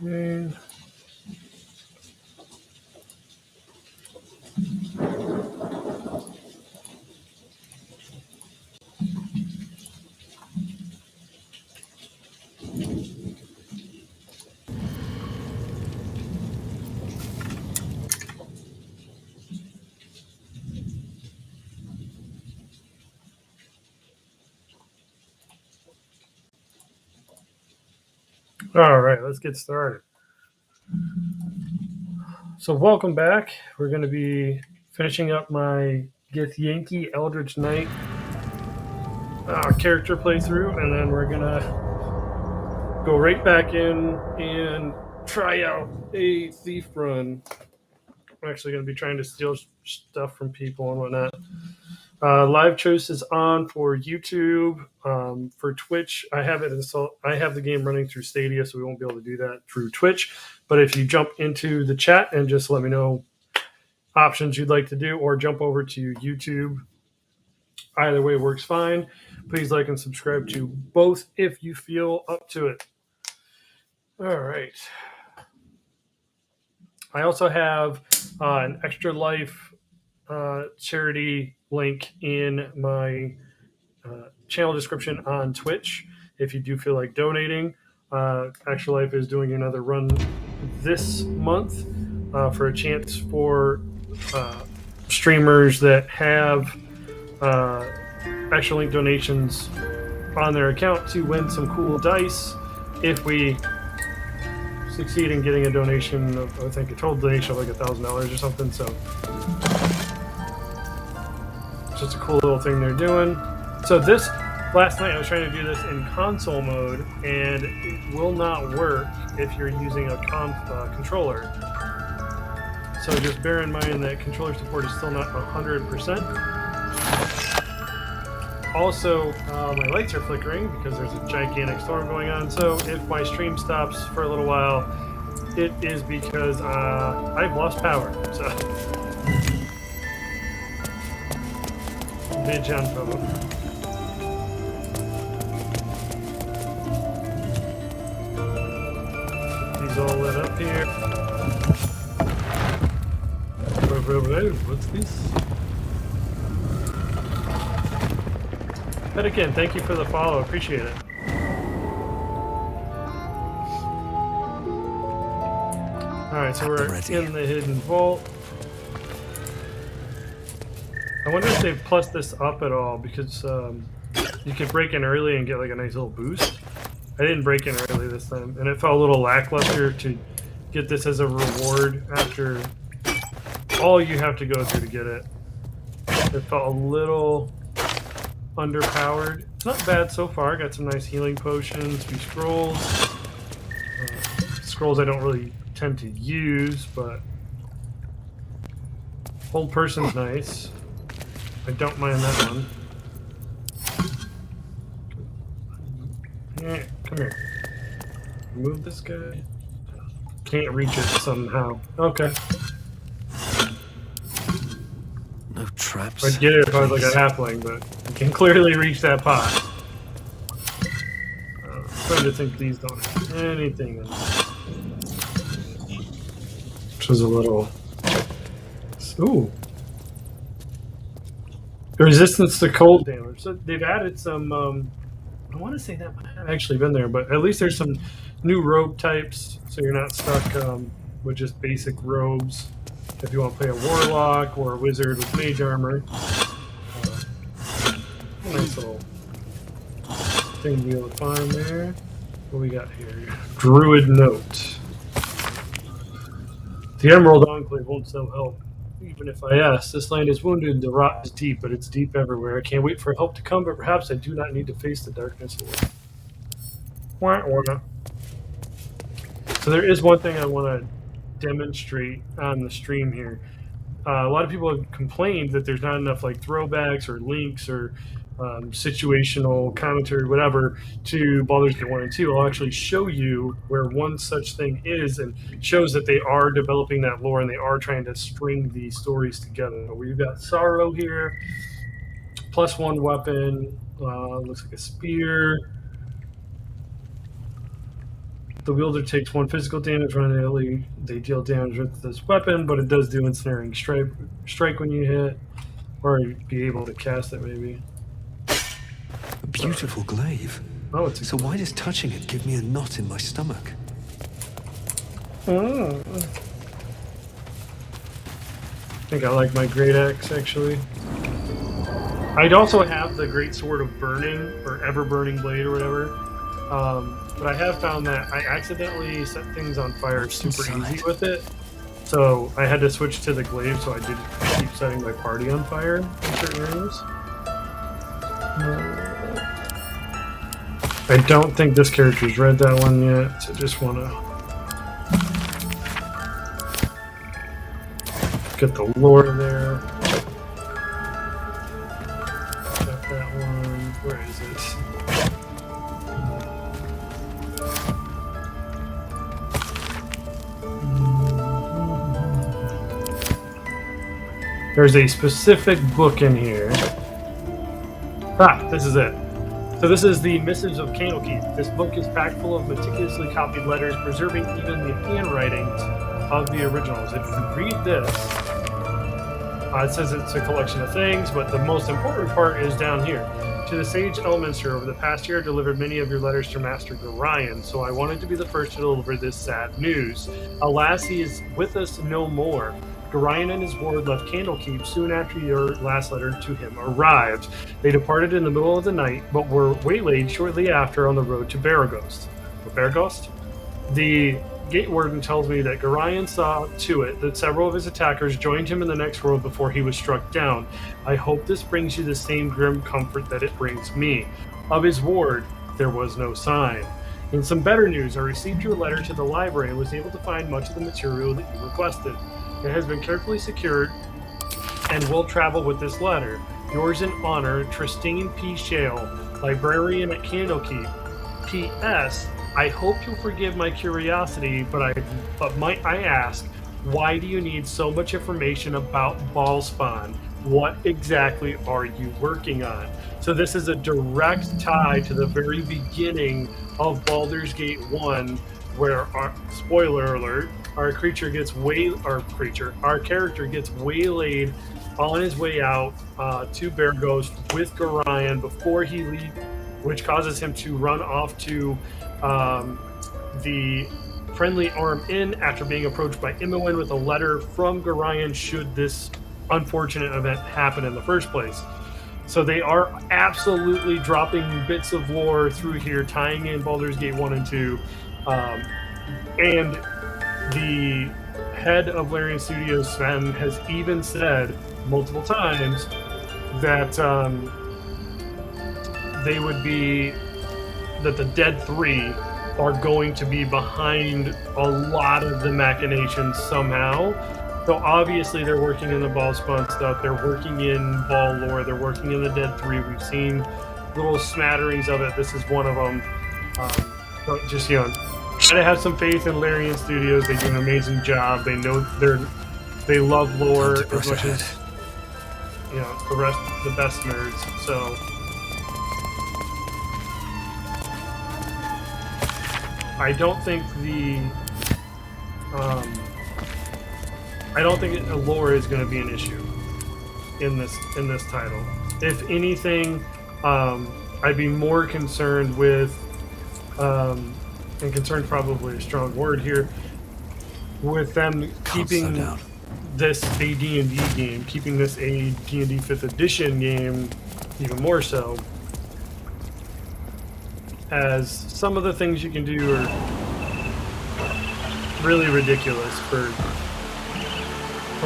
And all right, let's get started. So welcome back. We're going to be finishing up my Githyanki Eldritch Knight character playthrough, and then we're going to go right back in and try out a thief run. I'm actually going to be trying to steal stuff from people and whatnot. Live choice is on for YouTube. For Twitch, I have it installed. I have the game running through Stadia, so we won't be able to do that through Twitch. But if you jump into the chat and just let me know options you'd like to do, or jump over to YouTube, either way works fine. Please like and subscribe to both if you feel up to it. All right. I also have an Extra Life charity link in my channel description on Twitch if you do feel like donating. Extra Life is doing another run this month for a chance for streamers that have extra link donations on their account to win some cool dice if we succeed in getting a donation of, I think a total donation of like $1,000 or something. So it's just a cool little thing they're doing. So this last night I was trying to do this in console mode, and it will not work if you're using a controller. So just bear in mind that controller support is still not 100%. Also, my lights are flickering because there's a gigantic storm going on. So if my stream stops for a little while, it is because I've lost power. So, bitch on phone. These all lit up here. What's this? But again, thank you for the follow. Appreciate it. Alright, so we're in the hidden vault. I wonder if they've plussed this up at all, because you could break in early and get like a nice little boost. I didn't break in early this time, and it felt a little lackluster to get this as a reward after all you have to go through to get it. It felt a little underpowered. It's not bad so far. Got some nice healing potions, a few scrolls. Scrolls I don't really tend to use, but hold person's nice. I don't mind that one. Yeah, come here. Move this guy. Can't reach it somehow. Okay. No traps. I'd get it if I was like a halfling, but I can clearly reach that pot. I'm trying to think these don't have anything in them. Which is a little... Ooh. Resistance to cold damage. So they've added some... I want to say that might have actually been there, but at least there's some new robe types, so you're not stuck with just basic robes. If you want to play a warlock or a wizard with mage armor. Nice little thing to be able to find there. What we got here? Druid Note. The Emerald Enclave won't sell help, even if I ask. This land is wounded, the rot is deep, but it's deep everywhere. I can't wait for help to come, but perhaps I do not need to face the darkness alone. Wah, wah. So there is one thing I want to demonstrate on the stream here. A lot of people have complained that there's not enough like throwbacks or links or situational commentary, whatever, to Baldur's Gate 1 and 2. I'll actually show you where one such thing is, and shows that they are developing that lore and they are trying to string these stories together. We've got Sorrow here, +1 weapon, looks like a spear. The wielder takes 1 physical damage when they deal damage with this weapon, but it does do ensnaring strike when you hit, or be able to cast it maybe. A beautiful glaive. Oh, it's a so why does touching it give me a knot in my stomach? Oh. I think I like my great axe actually. I'd also have the great sword of burning or ever burning blade or whatever. But I have found that I accidentally set things on fire super easy with it. So I had to switch to the glaive so I didn't keep setting my party on fire in certain areas. I don't think this character's read that one yet, so just want to get the lore there. Got that one. Where is it? There's a specific book in here. Ah, this is it. So this is the Missives of Candlekeep. This book is packed full of meticulously copied letters, preserving even the handwritings of the originals. If you read this, it says it's a collection of things, but the most important part is down here. To the sage Elminster, over the past year, I delivered many of your letters to Master Gorion, so I wanted to be the first to deliver this sad news. Alas, he is with us no more. Gorion and his ward left Candlekeep soon after your last letter to him arrived. They departed in the middle of the night, but were waylaid shortly after on the road to Baragost. Baragost? The Gate Warden tells me that Gorion saw to it that several of his attackers joined him in the next world before he was struck down. I hope this brings you the same grim comfort that it brings me. Of his ward, there was no sign. In some better news, I received your letter to the library and was able to find much of the material that you requested. It has been carefully secured and will travel with this letter. Yours in honor, Tristine P. Shale, librarian at Candlekeep. P.S. I hope you'll forgive my curiosity, but might I ask, why do you need so much information about Ballspawn? What exactly are you working on? So this is a direct tie to the very beginning of Baldur's Gate 1, where spoiler alert, our character gets waylaid on his way out to Baragost with Gorion before he leaves, which causes him to run off to the Friendly Arm Inn after being approached by Imoen with a letter from Gorion should this unfortunate event happen in the first place. So they are absolutely dropping bits of lore through here, tying in Baldur's Gate 1 and 2. And the head of Larian Studios, Sven, has even said multiple times that the Dead 3 are going to be behind a lot of the machinations somehow. So obviously they're working in the Ballspawn stuff, they're working in Ball lore, they're working in the Dead 3. We've seen little smatterings of it. This is one of them. But just, try to have some faith in Larian Studios. They do an amazing job. They know they love lore as much as the best nerds. So I don't think lore is going to be an issue in this title. If anything, I'd be more concerned with and concerned probably a strong word here, with them keeping this a D&D game, keeping this a D&D 5th edition game even more so, as some of the things you can do are really ridiculous from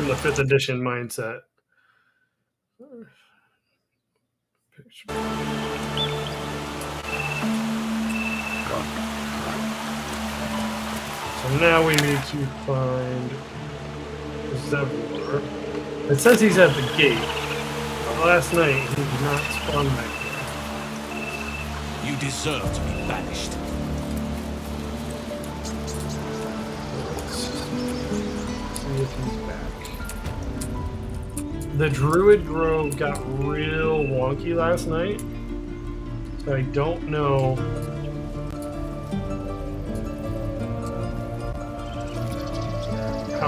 the 5th edition mindset. So now we need to find Zevlor. It says he's at the gate. But last night he did not spawn back there. You deserve to be banished. Let's see if he's back. The Druid Grove got real wonky last night, so I don't know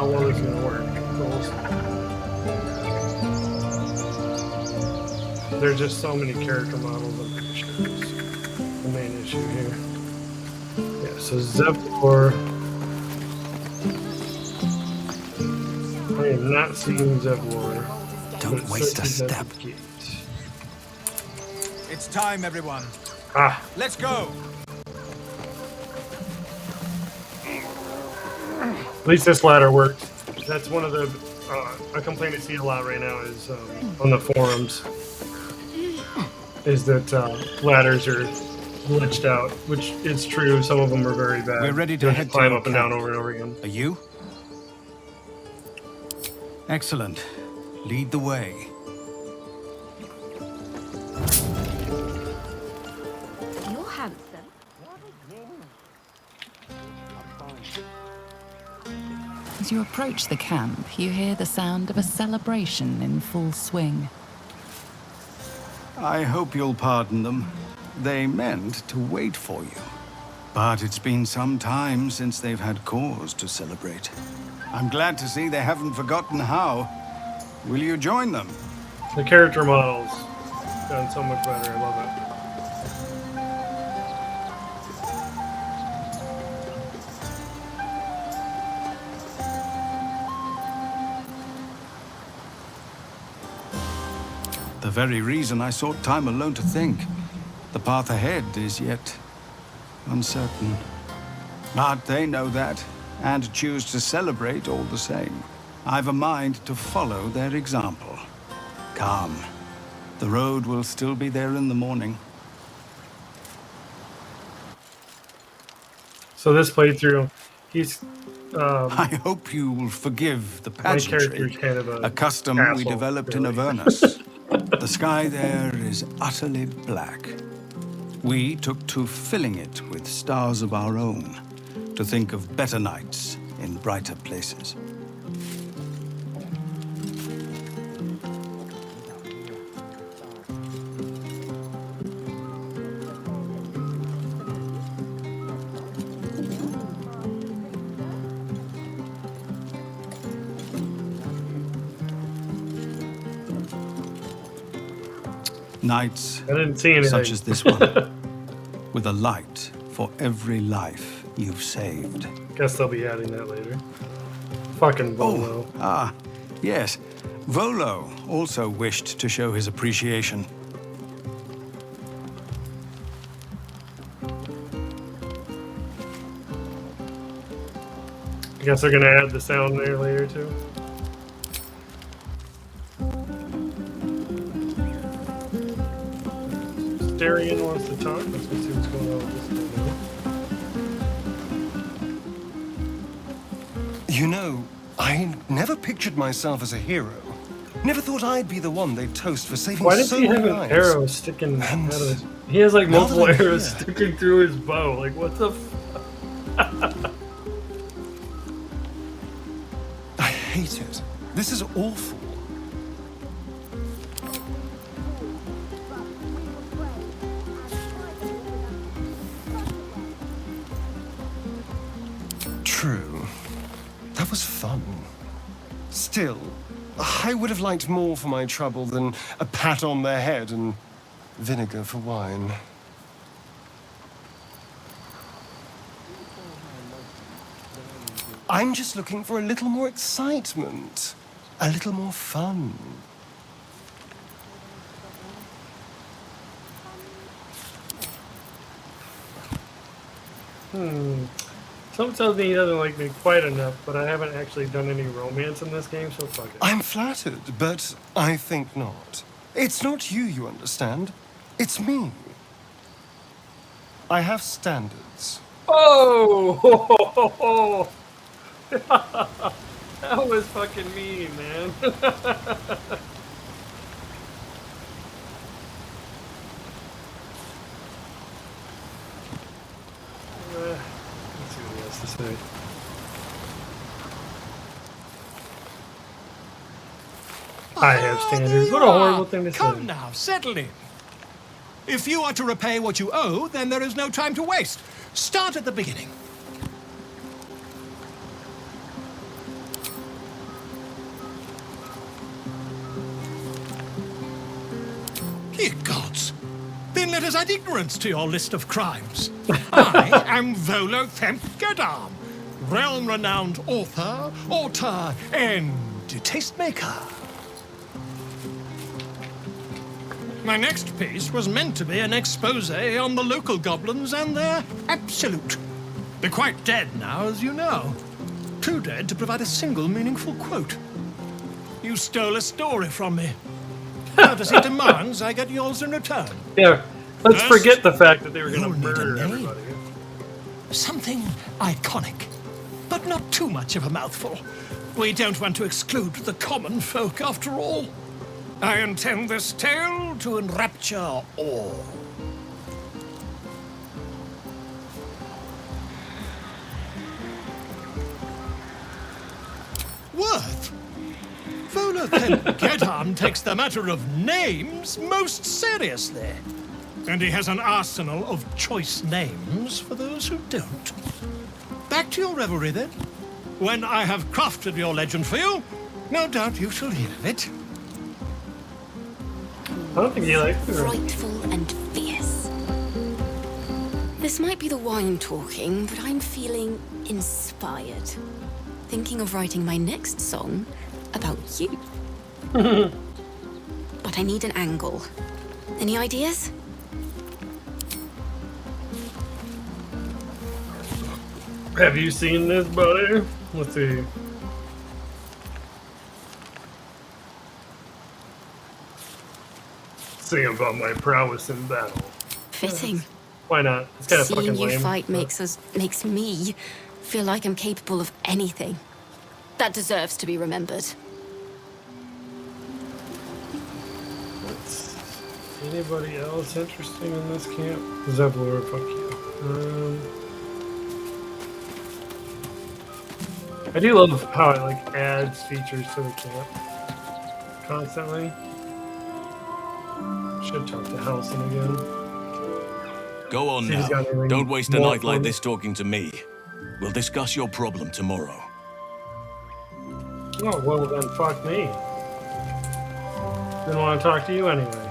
how well this is going to work. There's just so many character models, I'm pretty sure is the main issue here. Yeah, so Zevlor. I am not seeing Zevlor. Don't waste a step. It's time, everyone. Ah. Let's go. At least this ladder worked. That's one of the a complaint I see a lot right now is on the forums is that ladders are glitched out, which is true. Some of them are very bad. We're ready to You head to climb your up and down camp. over and over again. Are you? Excellent. Lead the way. You're handsome. As you approach the camp, you hear the sound of a celebration in full swing. I hope you'll pardon them. They meant to wait for you. But it's been some time since they've had cause to celebrate. I'm glad to see they haven't forgotten how. Will you join them? The character models done so much better. I love it. The very reason I sought time alone to think. The path ahead is yet uncertain. But they know that, and choose to celebrate all the same. I've a mind to follow their example. Come. The road will still be there in the morning. So this playthrough, he's I hope you will forgive the my character's pageantry, kind of a custom we asshole, developed in really. Avernus. The sky there is utterly black. We took to filling it with stars of our own, to think of better nights in brighter places. Nights I didn't see anything. such as this one, with a light for every life you've saved. Guess they'll be adding that later. Fucking Volo. Yes. Volo also wished to show his appreciation. I guess they're gonna add the sound there later too. Darian wants to talk. Let's go see what's going on with this guy. You know, I never pictured myself as a hero. Never thought I'd be the one they'd toast for saving Why does so he have many an lives. arrow sticking out And of his... He has like now that multiple I'm arrows here- sticking through his bow. Like, what the I hate it. This is awful. True. That was fun. Still, I would have liked more for my trouble than a pat on the head and vinegar for wine. I'm just looking for a little more excitement, a little more fun. Something tells me he doesn't like me quite enough, but I haven't actually done any romance in this game, so fuck it. I'm flattered, but I think not. It's not you, you understand. It's me. I have standards. Oh! That was fucking mean, man. Let's see what he has to say. I have standards. What a horrible thing to say. Come now, settle in. If you are to repay what you owe, then there is no time to waste. Start at the beginning. Ye gods! Then let us add ignorance to your list of crimes. I am Volo Gedam, realm-renowned author, and tastemaker. My next piece was meant to be an expose on the local goblins and their absolute. They're quite dead now, as you know. Too dead to provide a single meaningful quote. You stole a story from me. Courtesy demands I get yours in return. Yeah, let's First, forget the fact that they were going you'll to need a murder name. everybody. Something iconic, but not too much of a mouthful. We don't want to exclude the common folk, after all. I intend this tale to enrapture all. Worth? Volothen takes the matter of names most seriously. And he has an arsenal of choice names for those who don't. Back to your revelry, then. When I have crafted your legend for you, no doubt you shall hear of it. I don't think he likes it. Frightful and fierce. This might be the wine talking, but I'm feeling inspired. Thinking of writing my next song about you. But I need an angle. Any ideas? Have you seen this, buddy? Let's see. Sing about my prowess in battle. Fitting. Why not? It's kind of Seeing fucking you lame. fight makes me feel like I'm capable of anything. That deserves to be remembered. Anybody else interesting in this camp? Zebulor, fuck you. I do love how it like adds features to the camp constantly. Should talk to Halcyon again. Go on See if he's got now. anything Don't waste a more night like fun. this talking to me. We'll discuss your problem tomorrow. Oh, well then, fuck me. Didn't want to talk to you anyway.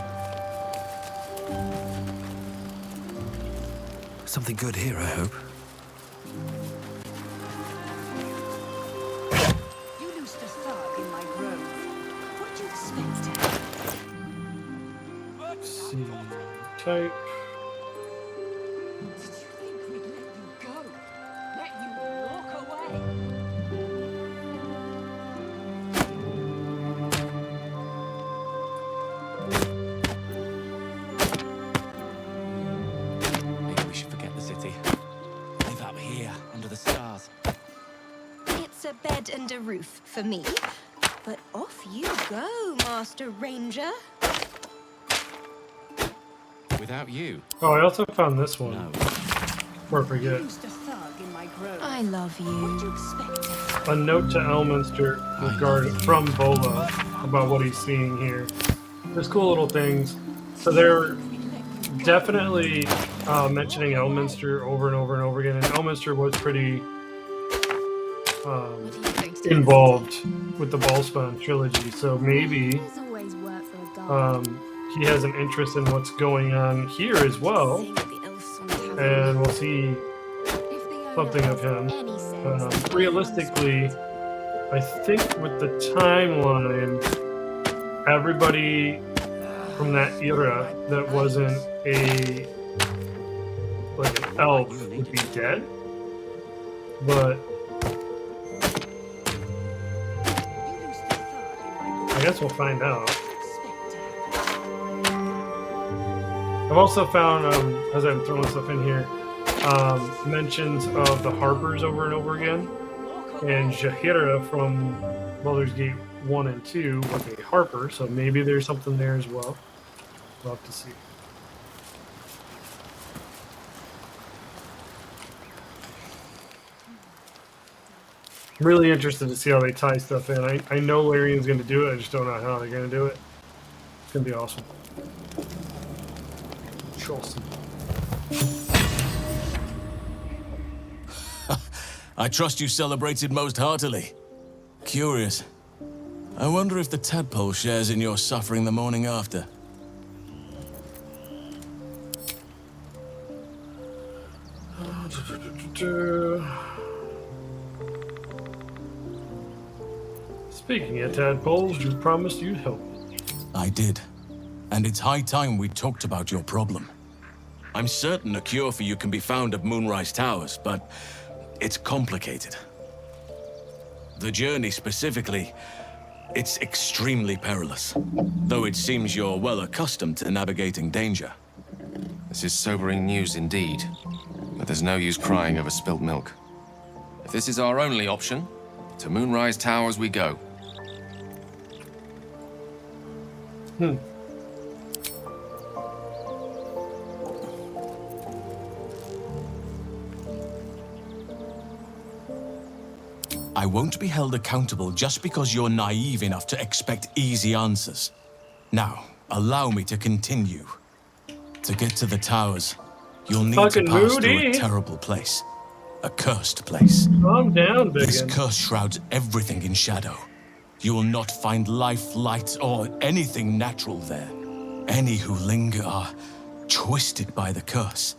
Something good here, I hope. You loosed a thug in my grove. What do you expect? Let's see. Type. Did you think we'd let you go? Let you walk away? Maybe we should forget the city. Live up here, under the stars. It's a bed and a roof for me. But off you go, Master Ranger. Without you? Oh, I also found this one. No. Or forget. Loosed a thug in my grove. I love What you. do you expect? A note to Elminster from Bola about what he's seeing here. There's cool little things. So they're definitely mentioning Elminster over and over and over again. And Elminster was pretty What are you going to do? involved with the Ballspawn trilogy. So maybe There's always work for a guard. he has an interest in what's going on here as well. Sing the elf song of And we'll see If the owner something of has him. any sense, Realistically, I think with the timeline, everybody from that era that wasn't like an elf would be dead. But you loosed a thug in my grove. I guess we'll find out. What do you expect to happen? I've also found, as I'm throwing stuff in here, mentions of the Harpers over and over again. And Jahira from Baldur's Gate 1 and 2 was a Harper, so maybe there's something there as well. We'll have to see. I'm really interested to see how they tie stuff in. I know Larian's going to do it, I just don't know how they're going to do it. It's going to be awesome. Awesome. I trust you celebrated most heartily. Curious. I wonder if the tadpole shares in your suffering the morning after. Speaking of tadpoles, you promised you'd help. I did. And it's high time we talked about your problem. I'm certain a cure for you can be found at Moonrise Towers, but it's complicated. The journey specifically, it's extremely perilous, though it seems you're well accustomed to navigating danger. This is sobering news indeed, but there's no use crying over spilt milk. If this is our only option, to Moonrise Towers we go. I won't be held accountable just because you're naive enough to expect easy answers. Now, allow me to continue. To get to the towers, you'll need to Fucking pass through moody. a terrible place. A cursed place. Calm down, This biggin. curse shrouds everything in shadow. You will not find life, light, or anything natural there. Any who linger are twisted by the curse.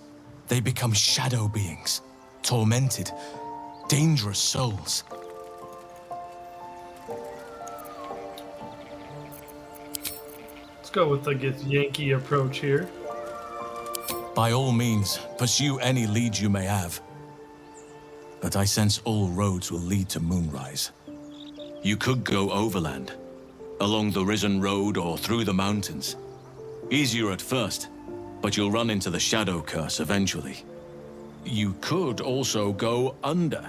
They become shadow beings, tormented, dangerous souls. Let's go with the Yankee approach here. By all means, pursue any leads you may have. But I sense all roads will lead to Moonrise. You could go overland, along the Risen Road or through the mountains. Easier at first, but you'll run into the Shadow Curse eventually. You could also go under.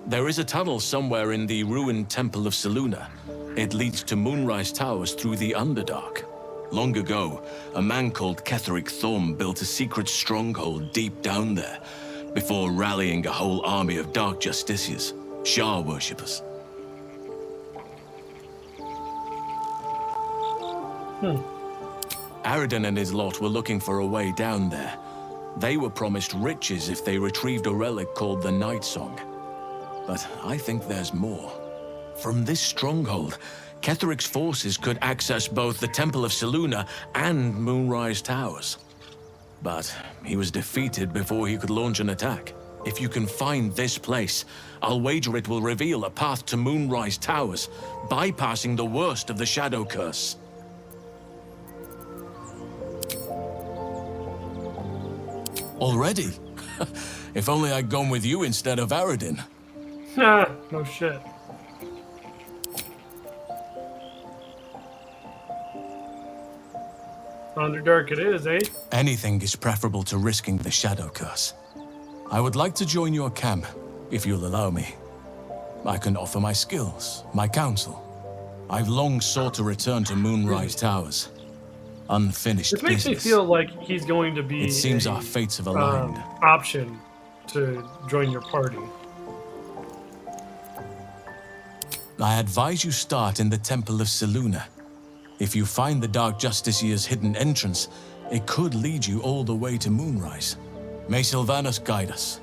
There is a tunnel somewhere in the ruined Temple of Selûne. It leads to Moonrise Towers through the Underdark. Long ago, a man called Ketheric Thorm built a secret stronghold deep down there, before rallying a whole army of Dark Justiciars, Shah worshippers. Aridin and his lot were looking for a way down there. They were promised riches if they retrieved a relic called the Night Song. But I think there's more. From this stronghold, Ketheric's forces could access both the Temple of Selûne and Moonrise Towers. But he was defeated before he could launch an attack. If you can find this place, I'll wager it will reveal a path to Moonrise Towers, bypassing the worst of the Shadow Curse. Already? If only I'd gone with you instead of Aridin. Ah, no shit. Underdark it is, eh? Anything is preferable to risking the Shadow Curse. I would like to join your camp, if you'll allow me. I can offer my skills, my counsel. I've long sought to return to Moonrise Towers. Unfinished This makes me business. feel like he's going to be It seems a, our fates have aligned. option to join your party. I advise you start in the Temple of Selûne. If you find the Dark Justiciar's hidden entrance, it could lead you all the way to Moonrise. May Sylvanus guide us.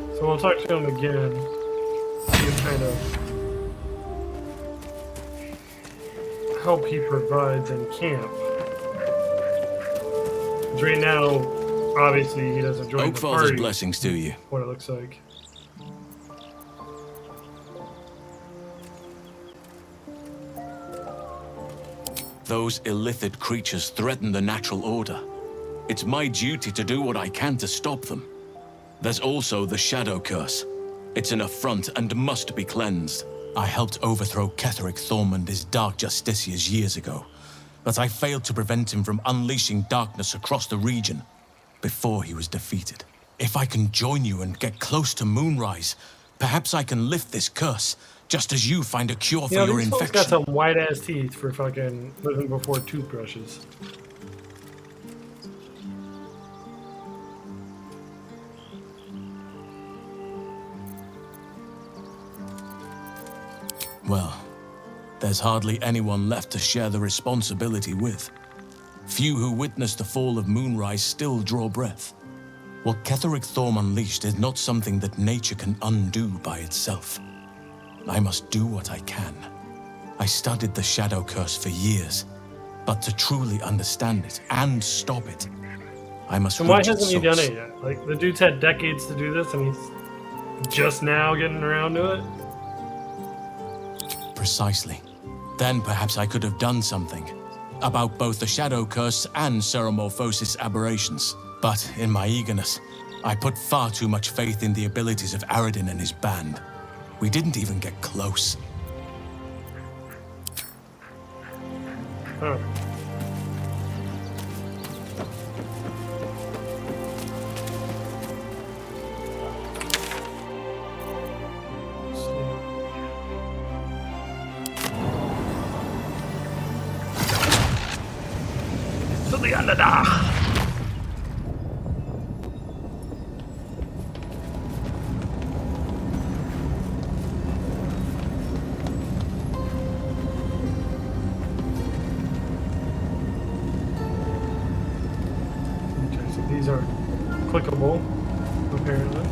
So we'll talk to him again. See what kind of help he provides in camp. 'Cause right now, obviously, he doesn't join the Oakfather's party. blessings to you. What it looks like. Those illithid creatures threaten the natural order. It's my duty to do what I can to stop them. There's also the Shadow Curse. It's an affront and must be cleansed. I helped overthrow Ketheric Thorm and his Dark Justiciars years ago, but I failed to prevent him from unleashing darkness across the region before he was defeated. If I can join you and get close to Moonrise, perhaps I can lift this curse, just as you find a cure for You know, your these folks infection. got some white ass teeth for fucking living before toothbrushes. Well, there's hardly anyone left to share the responsibility with. Few who witnessed the fall of Moonrise still draw breath. What Ketheric Thorm unleashed is not something that nature can undo by itself. I must do what I can. I studied the Shadow Curse for years, but to truly understand it and stop it, I must And why reach its hasn't he done source. it yet? Like, the dude's had decades to do this, and he's just now getting around to it? Precisely. Then perhaps I could have done something about both the Shadow Curse and Ceremorphosis aberrations. But in my eagerness, I put far too much faith in the abilities of Aradin and his band. We didn't even get close. Huh. To the Underdark! Okay, so these are clickable, apparently.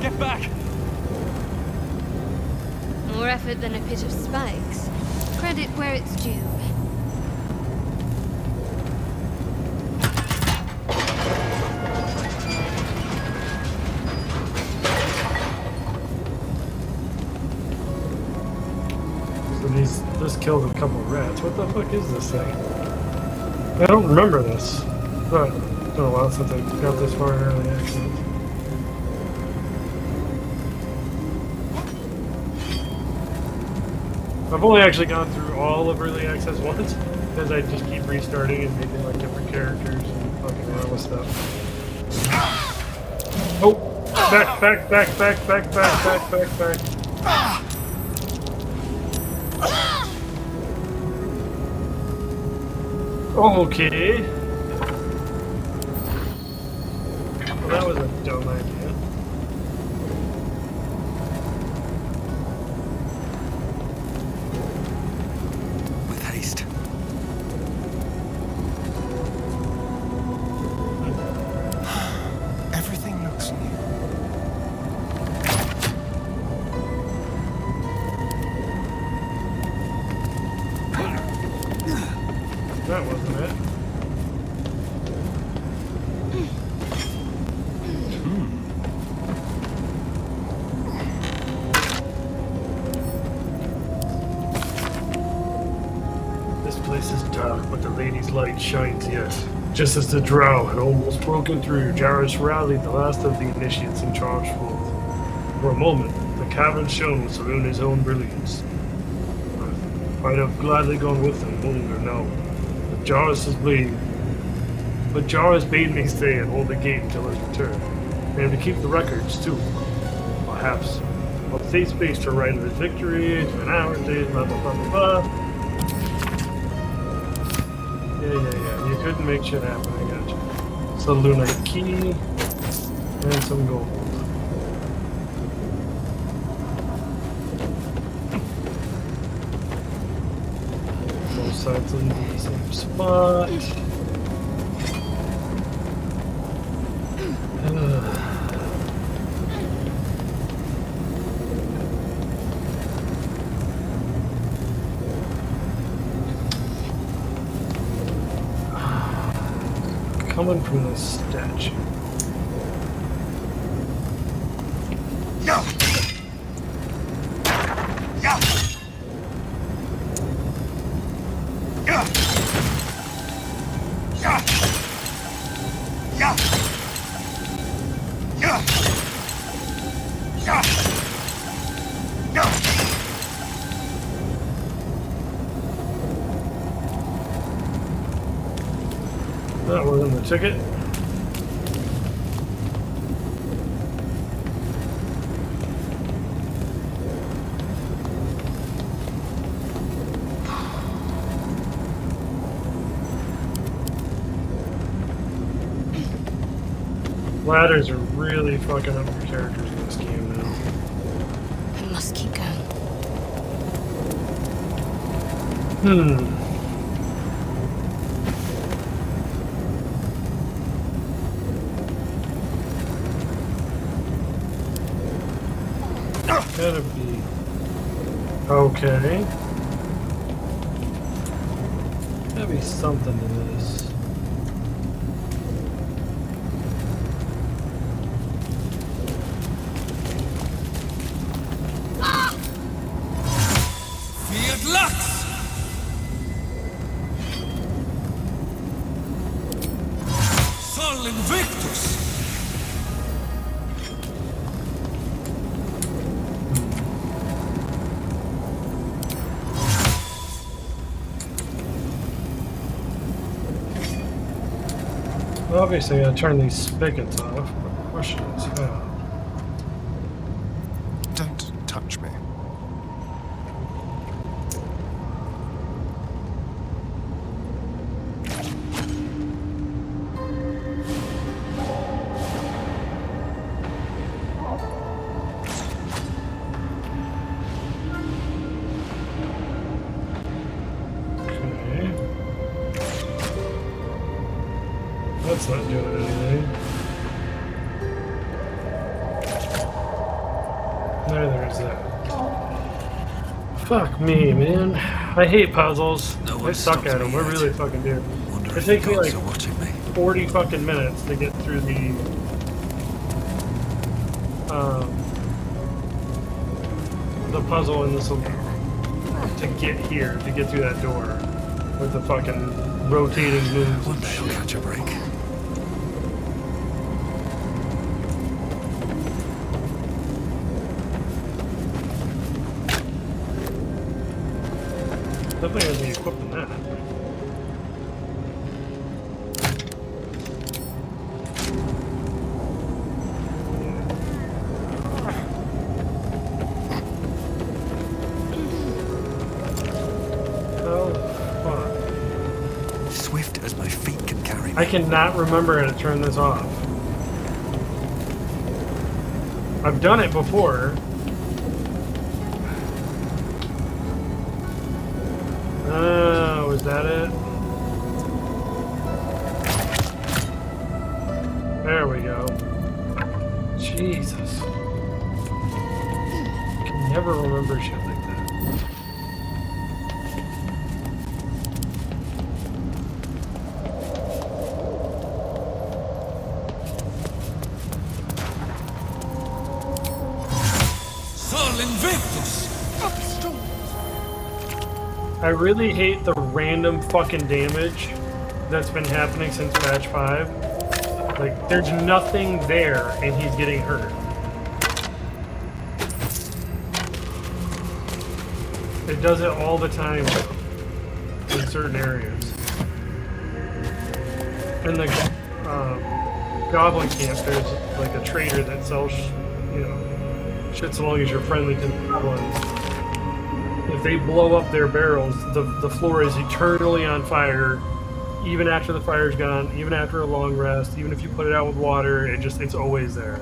Get back! More effort than a pit of spikes. Credit where it's due. So this killed a couple of rats. What the fuck is this thing? I don't remember this. But it's been a while since I got this far in early access. I've only actually gone through all of early access once, because I just keep restarting and making like different characters and fucking around with stuff. Oh! Back. Okay. Well, that was a dumb idea. With haste. Everything looks new. That wasn't it. This place is dark, but the lady's light shines yet. Just as the drow had almost broken through, Jarrus rallied the last of the initiates and charged forth. For a moment, the cavern shone with Saluna's own brilliance. I'd have gladly gone with them, wound or no. But Jarrus bade me stay and hold the gate until his return. And to keep the records, too. Perhaps. I'll save space to write of his victory, to an hour, days, blah, blah, blah, blah, blah. Yeah. You couldn't make shit happen, I gotcha. So Lunite key, and some gold. Both sides lead to the same spot. Coming from this statue. No! That wasn't the ticket. Ladders are really fucking up your characters in this game now. I must keep going. Gotta be Okay. Gotta be something to this. Fiat Lux! Sol Invictus! Obviously, I gotta turn these spigots off. But the question is how. Don't touch me. Okay. That's not doing anything. Neither is that. Fuck me, man. I hate puzzles. I suck at them. I really fucking do. It takes me like 40 fucking minutes to get through the puzzle in this, to get here, to get through that door with the fucking rotating moves. One day I'll catch a break. Definitely gonna be equipping that. Oh, fuck. Swift as my feet can carry me. I cannot remember how to turn this off. I've done it before. Oh, is that it? There we go. Jesus. I can never remember shit like that. Sol Invictus! I really hate the random fucking damage that's been happening since patch 5. Like, there's nothing there and he's getting hurt. It does it all the time in certain areas. In the Goblin Camp, there's like a trader that sells, you know, shit so long as you're friendly to the goblins. If they blow up their barrels, the floor is eternally on fire, even after the fire's gone, even after a long rest, even if you put it out with water, it's always there.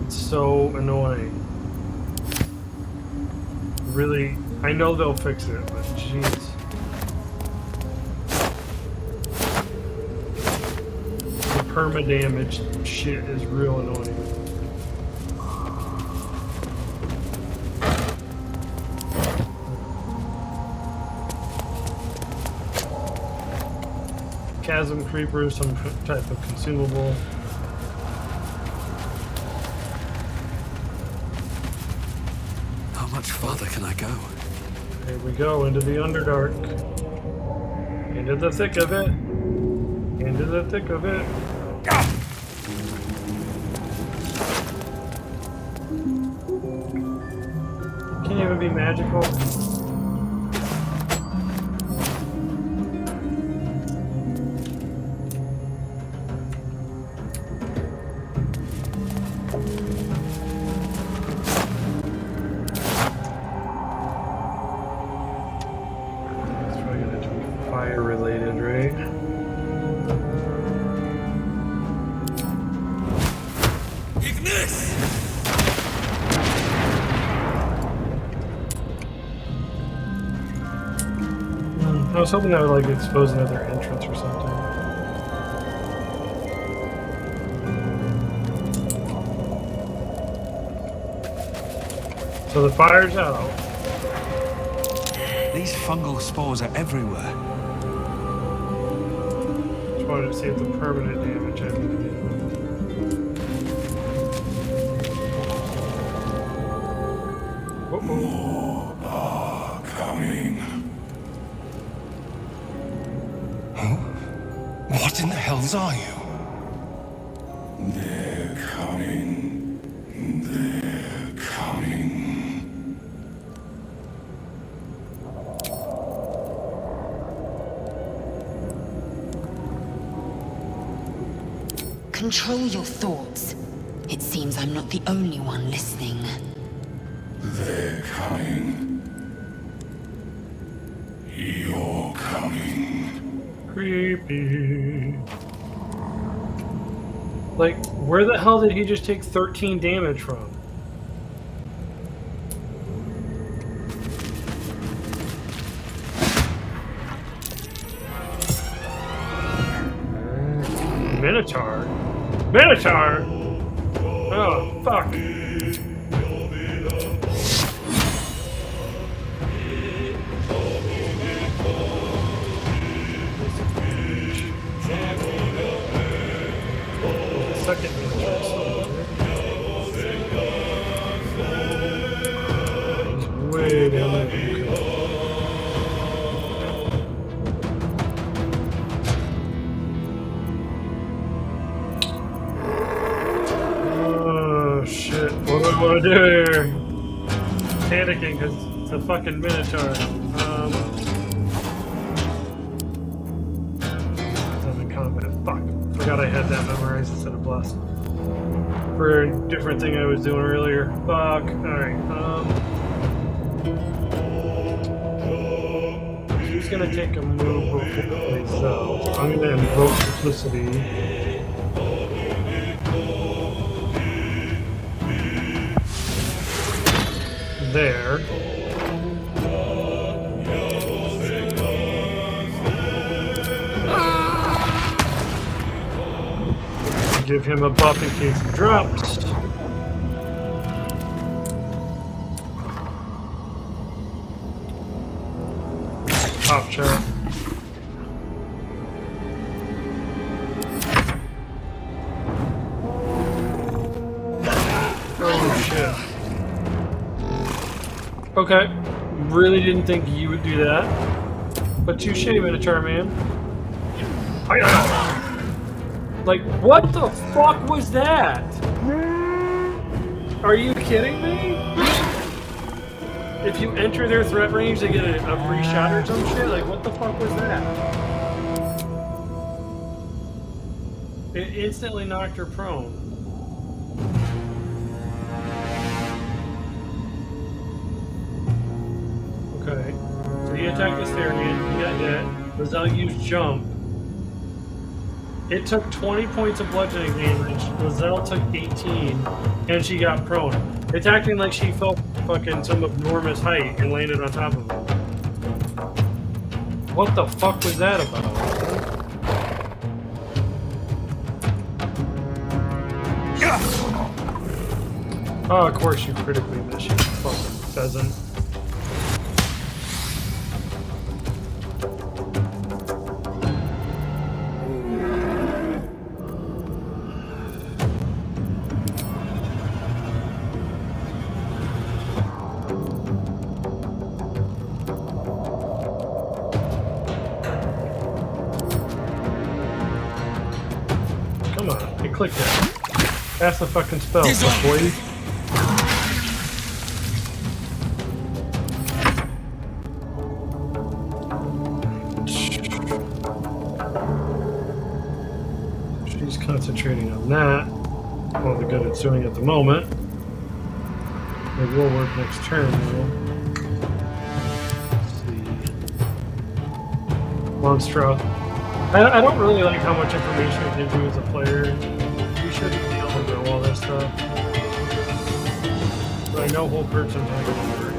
It's so annoying. Really, I know they'll fix it, but jeez. The perma-damage shit is real annoying. Chasm Creeper, some type of consumable. How much farther can I go? Here we go, into the Underdark. Into the thick of it. Into the thick of it. Can't even be magical. Fire-related, right? Ignis! I was hoping that would like expose another entrance or something. So the fire's out. These fungal spores are everywhere. Just wanted to see if the permanent damage had been done. More are coming. What in the hells are you? They're coming. They're coming. Control your thoughts. It seems I'm not the only one listening. They're coming. You're coming. Creepy. Like, where the hell did he just take 13 damage from? Minotaur? Minotaur! Oh, fuck. Second Minotaur. He's way down there. Oh shit, what do I want to do here? Panicking because it's a fucking Minotaur. I'm in combat. Fuck. Forgot I had that memorized instead of blessed. For a different thing I was doing earlier. Fuck. Alright, he's gonna take a move before he plays out. I'm gonna invoke Simplicity. There. Give him a buff in case he drops. Top shot. Oh shit. Okay. Really didn't think you would do that. But touche, Minotaur man. Like, what the fuck was that? Are you kidding me? If you enter their threat range, they get a free shot or some shit? Like, what the fuck was that? It instantly knocked her prone. Okay. So he attacked the Asterian, he got hit. Lizelle used jump. It took 20 points of bludgeoning damage. Lizelle took 18, and she got prone. It's acting like she felt fucking some enormous height and landed on top of him. What the fuck was that about? Oh, of course you critically missed, you fucking pheasant. Come on, I clicked that. That's the fucking spell, boy. She's concentrating on that. All the good it's doing at the moment. It will work next turn, though. Let's see. Monstra. I don't really like how much information it gives you as a player. You shouldn't be able to know all this stuff. But I know whole person's not going to work.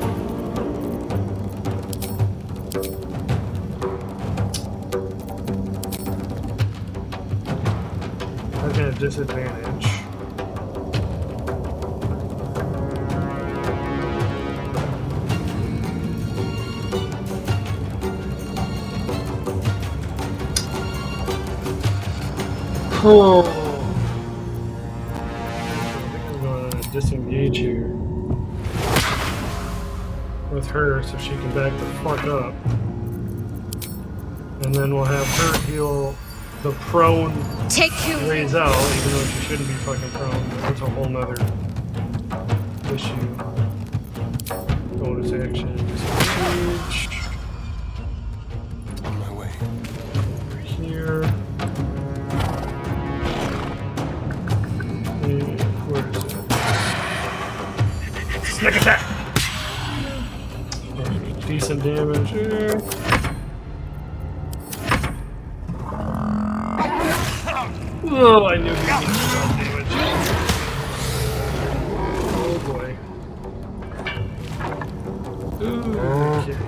I've got a disadvantage. Oh. I think I'm going to disengage here with her so she can back the fuck up. And then we'll have her heal the prone raise out, even though she shouldn't be fucking prone. But that's a whole nother issue. Bonus action, disengage. On my way. Over here. And where is it? Sneak attack! Decent damage here. Oh, I knew he was going to do damage. Oh boy. Ooh, okay.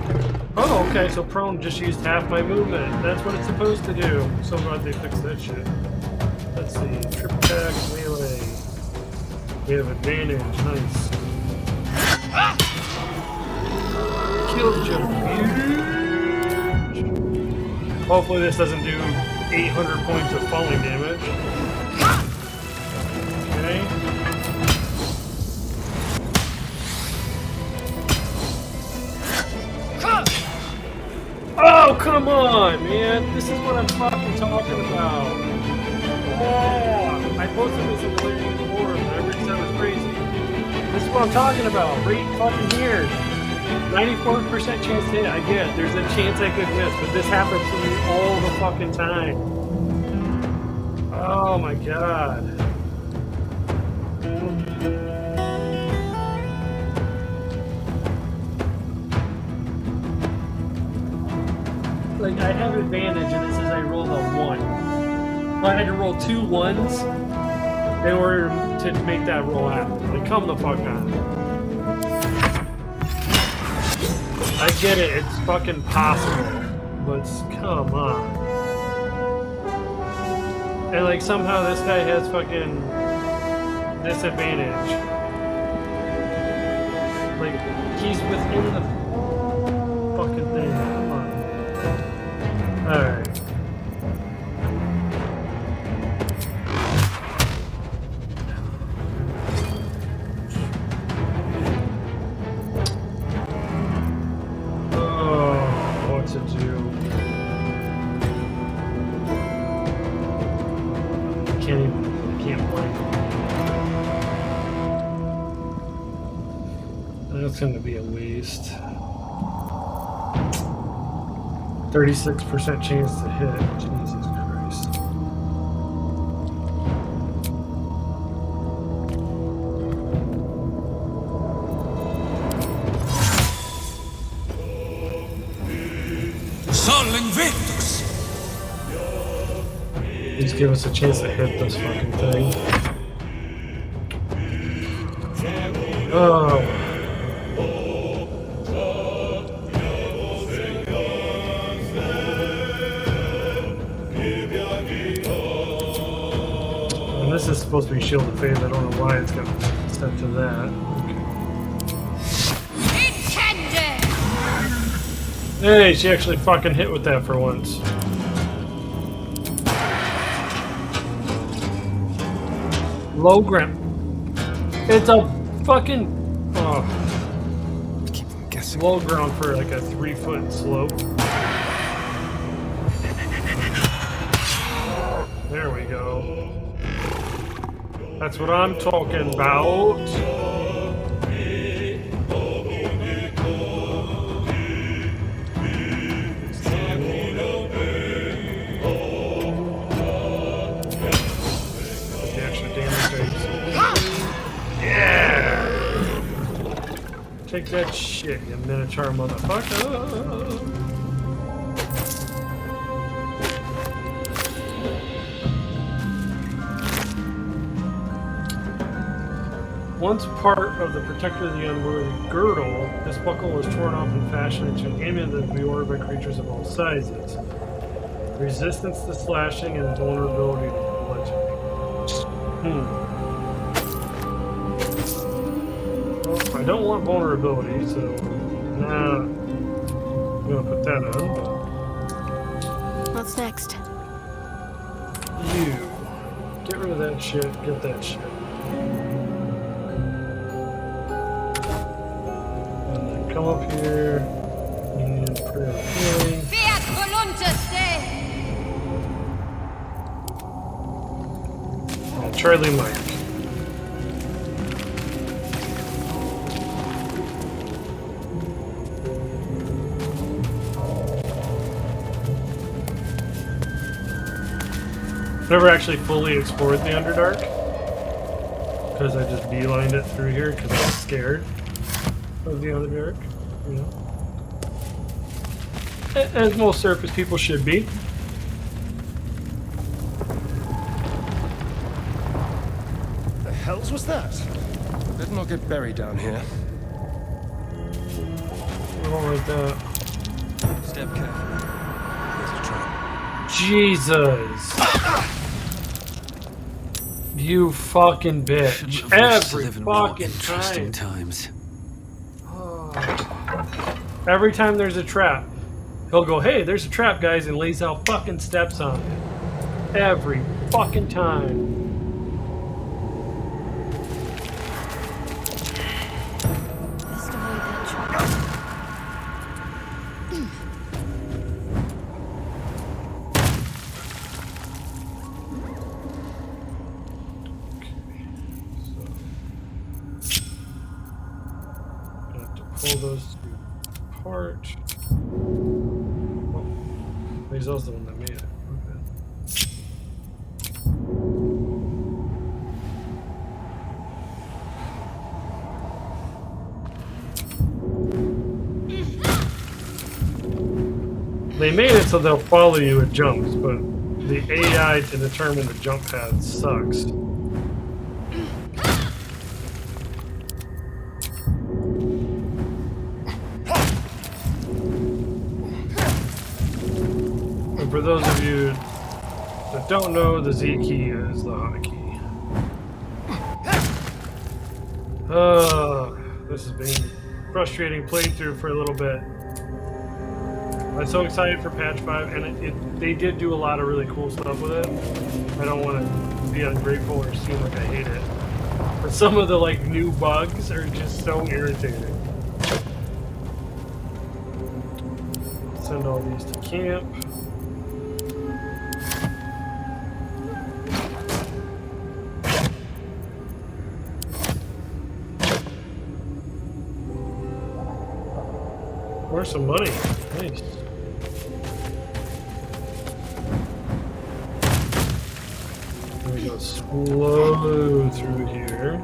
Oh, okay, so prone just used half my movement. That's what it's supposed to do. So glad they fixed that shit. Let's see. Trip attack, melee. We have advantage. Nice. Kill jump. Hopefully this doesn't do 800 points of falling damage. Okay. Oh, come on, man. This is what I'm fucking talking about. Oh, I posted this in the link before, and everybody said it was crazy. This is what I'm talking about. Right fucking here. 94% chance to hit. I get it. There's a chance I could miss, but this happens to me all the fucking time. Oh my god. Like, I have advantage, and it says I rolled a 1. But I had to roll 2 1s in order to make that roll happen. Like, come the fuck on. I get it, it's fucking possible, but come on. And like somehow this guy has fucking disadvantage. Like he's within the fucking thing. Come on. Alright. To do. Can't play. That's going to be a waste. 36% chance to hit. Jesus Christ. Please give us a chance to hit this fucking thing. Oh. And this is supposed to be Shield of Faith. I don't know why it's got set to that. Hey, she actually fucking hit with that for once. Low grip. It's a fucking Keep them guessing. low ground for like a 3-foot slope. There we go. That's what I'm talking about. Take that shit, you miniature motherfucker. Once part of the Protector of the Unworthy girdle, this buckle is torn off and fashioned into an amulet that can be ordered by creatures of all sizes. Resistance to slashing and vulnerability to bludgeoning. I don't want vulnerability, so nah, I'm gonna put that on. What's next? You. Get rid of that shit. Get that shit. And then come up here and prayer of healing. Fiat voluntas And Charlie Mike. Never actually fully explored the Underdark because I just beelined it through here because I was scared of the Underdark, you know. As most surface people should be. The hells was that? Better not get buried down here. I don't like that. Step carefully. There's a trap. Jesus. You fucking bitch. Every fucking interesting time. times. Oh. Every time there's a trap, he'll go, hey, there's a trap, guys, and lays out fucking steps on it. Every fucking time. Best avoid that trap. Pull those two apart. Oh, Mazel's the one that made it. Okay. They made it so they'll follow you at jumps, but the AI to determine the jump pad sucks. For those of you that don't know, the Z key is the hotkey. This has been a frustrating playthrough for a little bit. I'm so excited for patch 5, and they did do a lot of really cool stuff with it. I don't want to be ungrateful or seem like I hate it, but some of the like new bugs are just so irritating. Send all these to camp. Where's some money? Nice. Let me go slow through here.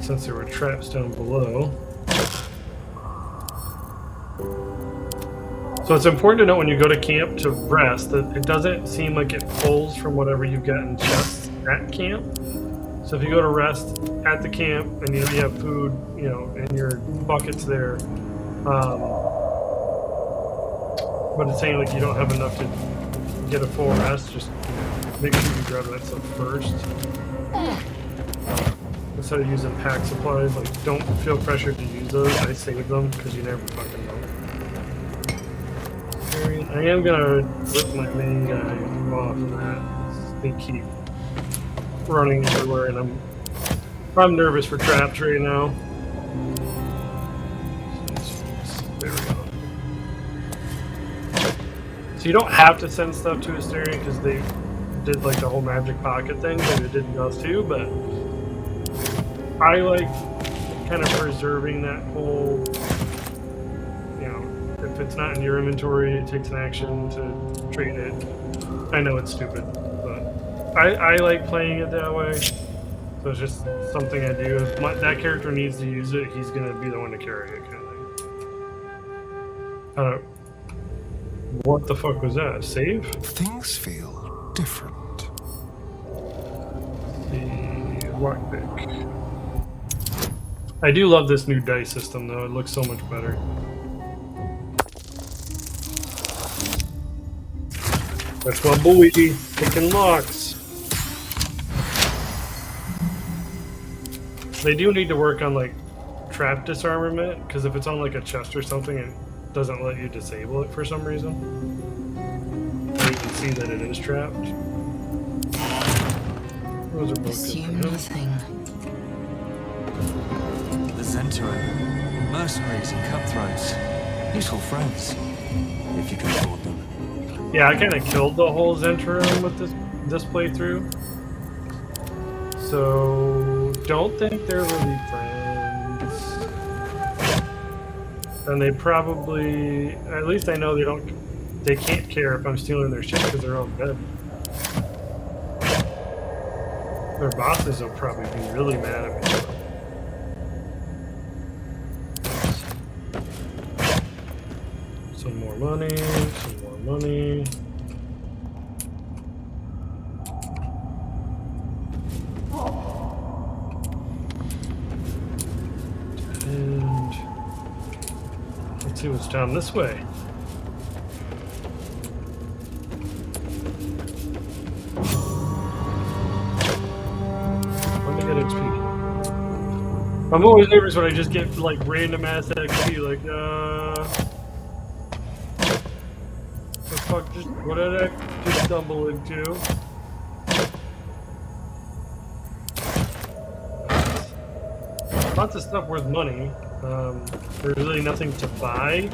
Since there were traps down below. So it's important to know when you go to camp to rest that it doesn't seem like it pulls from whatever you've got in chests at camp. So if you go to rest at the camp and you have food, you know, in your buckets there, but it's saying like you don't have enough to get a full rest, just make sure you grab that stuff first. Instead of using pack supplies, like don't feel pressured to use those. I save them because you never fucking know. I am gonna rip my main guy off of that. They keep running everywhere, and I'm nervous for traps right now. There we go. So you don't have to send stuff to Asteria because they did like the whole magic pocket thing, like they did in Ghost 2, but I like kind of preserving that whole, you know, if it's not in your inventory, it takes an action to trade it. I know it's stupid, but I like playing it that way. So it's just something I do. If that character needs to use it, he's going to be the one to carry it, kind of thing. What the fuck was that? A save? Things feel different. The lockpick. I do love this new dice system, though. It looks so much better. That's my boy, picking locks. They do need to work on like trap disarmament, because if it's on like a chest or something, it doesn't let you disable it for some reason. Or you can see that it is trapped. Those are both Assume good. nothing. The Zentaro, mercenaries and cutthroats, useful friends, if you can afford them. Yeah, I kind of killed the whole Zentrum with this playthrough. So don't think they're really friends. And they probably, at least I know they can't care if I'm stealing their shit because they're all dead. Their bosses will probably be really mad at me. Some more money, some more money. And let's see what's down this way. Let me get XP. I'm always nervous when I just get like random ass XP, like the fuck, what did I just stumble into? Lots of stuff worth money. There's really nothing to buy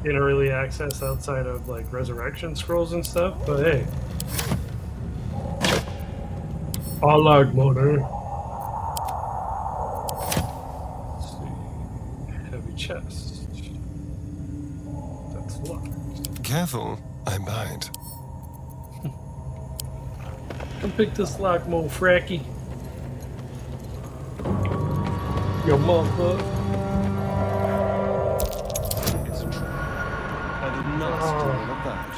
in early access outside of like resurrection scrolls and stuff, but hey. I like money. Let's see. Heavy chest. That's locked. Careful, I bite. Come pick this lock, mo fracky. Your mother. I did not steal that.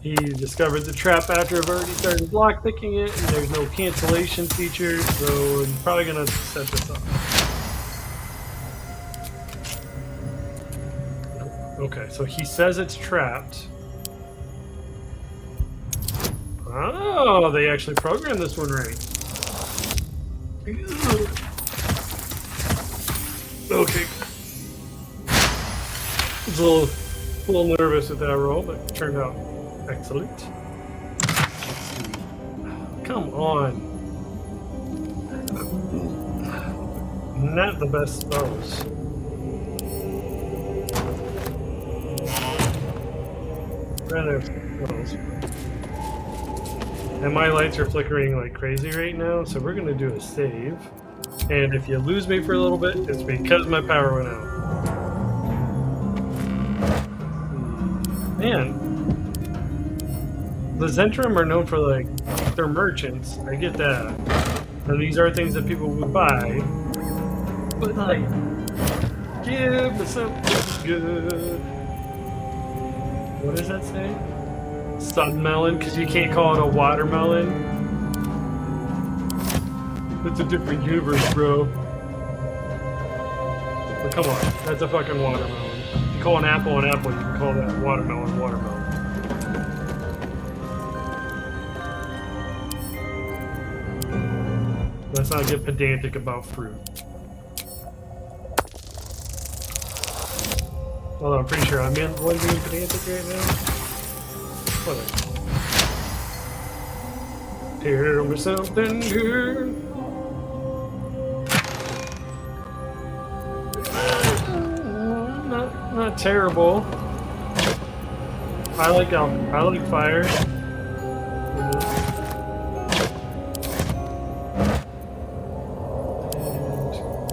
He discovered the trap after I've already started lockpicking it, and there's no cancellation feature, so I'm probably gonna set this off. Okay, so he says it's trapped. Oh, they actually programmed this one right. Okay. I was a little nervous with that roll, but it turned out excellent. Come on. Not the best spells. Rather spells. And my lights are flickering like crazy right now, so we're gonna do a save. And if you lose me for a little bit, it's because my power went out. Man, the Zentrum are known for like, they're merchants, I get that. And these are things that people would buy. But like, give me something good. What does that say? Sun melon, because you can't call it a watermelon. It's a different universe, bro. But come on, that's a fucking watermelon. If you call an apple, you can call that watermelon, watermelon. Let's not get pedantic about fruit. Although I'm pretty sure I'm the one being pedantic right now. Whatever. Tell me something good. Not terrible. I like fire.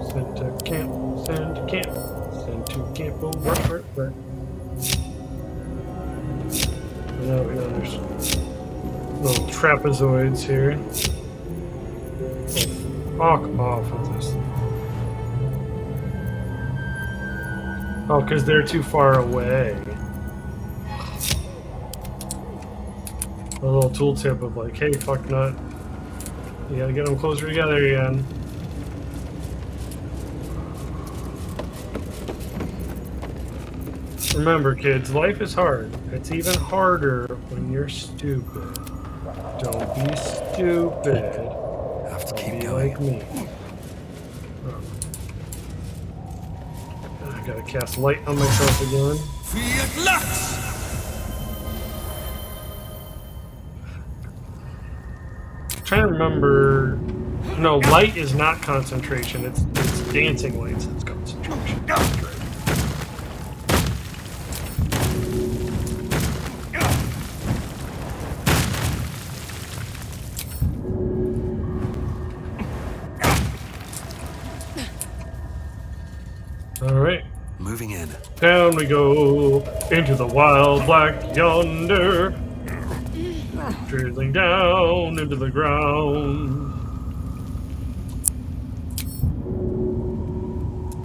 Send to camp. Send to camp. Send to camp. Oh, work. No, there's little trapezoids here. Oh, fuck off with this. Oh, because they're too far away. A little tooltip of like, hey, fuck nut. You gotta get them closer together again. Remember, kids, life is hard. It's even harder when you're stupid. Don't be stupid. Have to Don't keep be going. like me. I gotta cast light on myself again. Fiat Lux! Trying to remember. No, light is not concentration. It's dancing lights. It's concentration. That's right. All right. Moving in. Down we go into the wild black yonder. Drizzling down into the ground.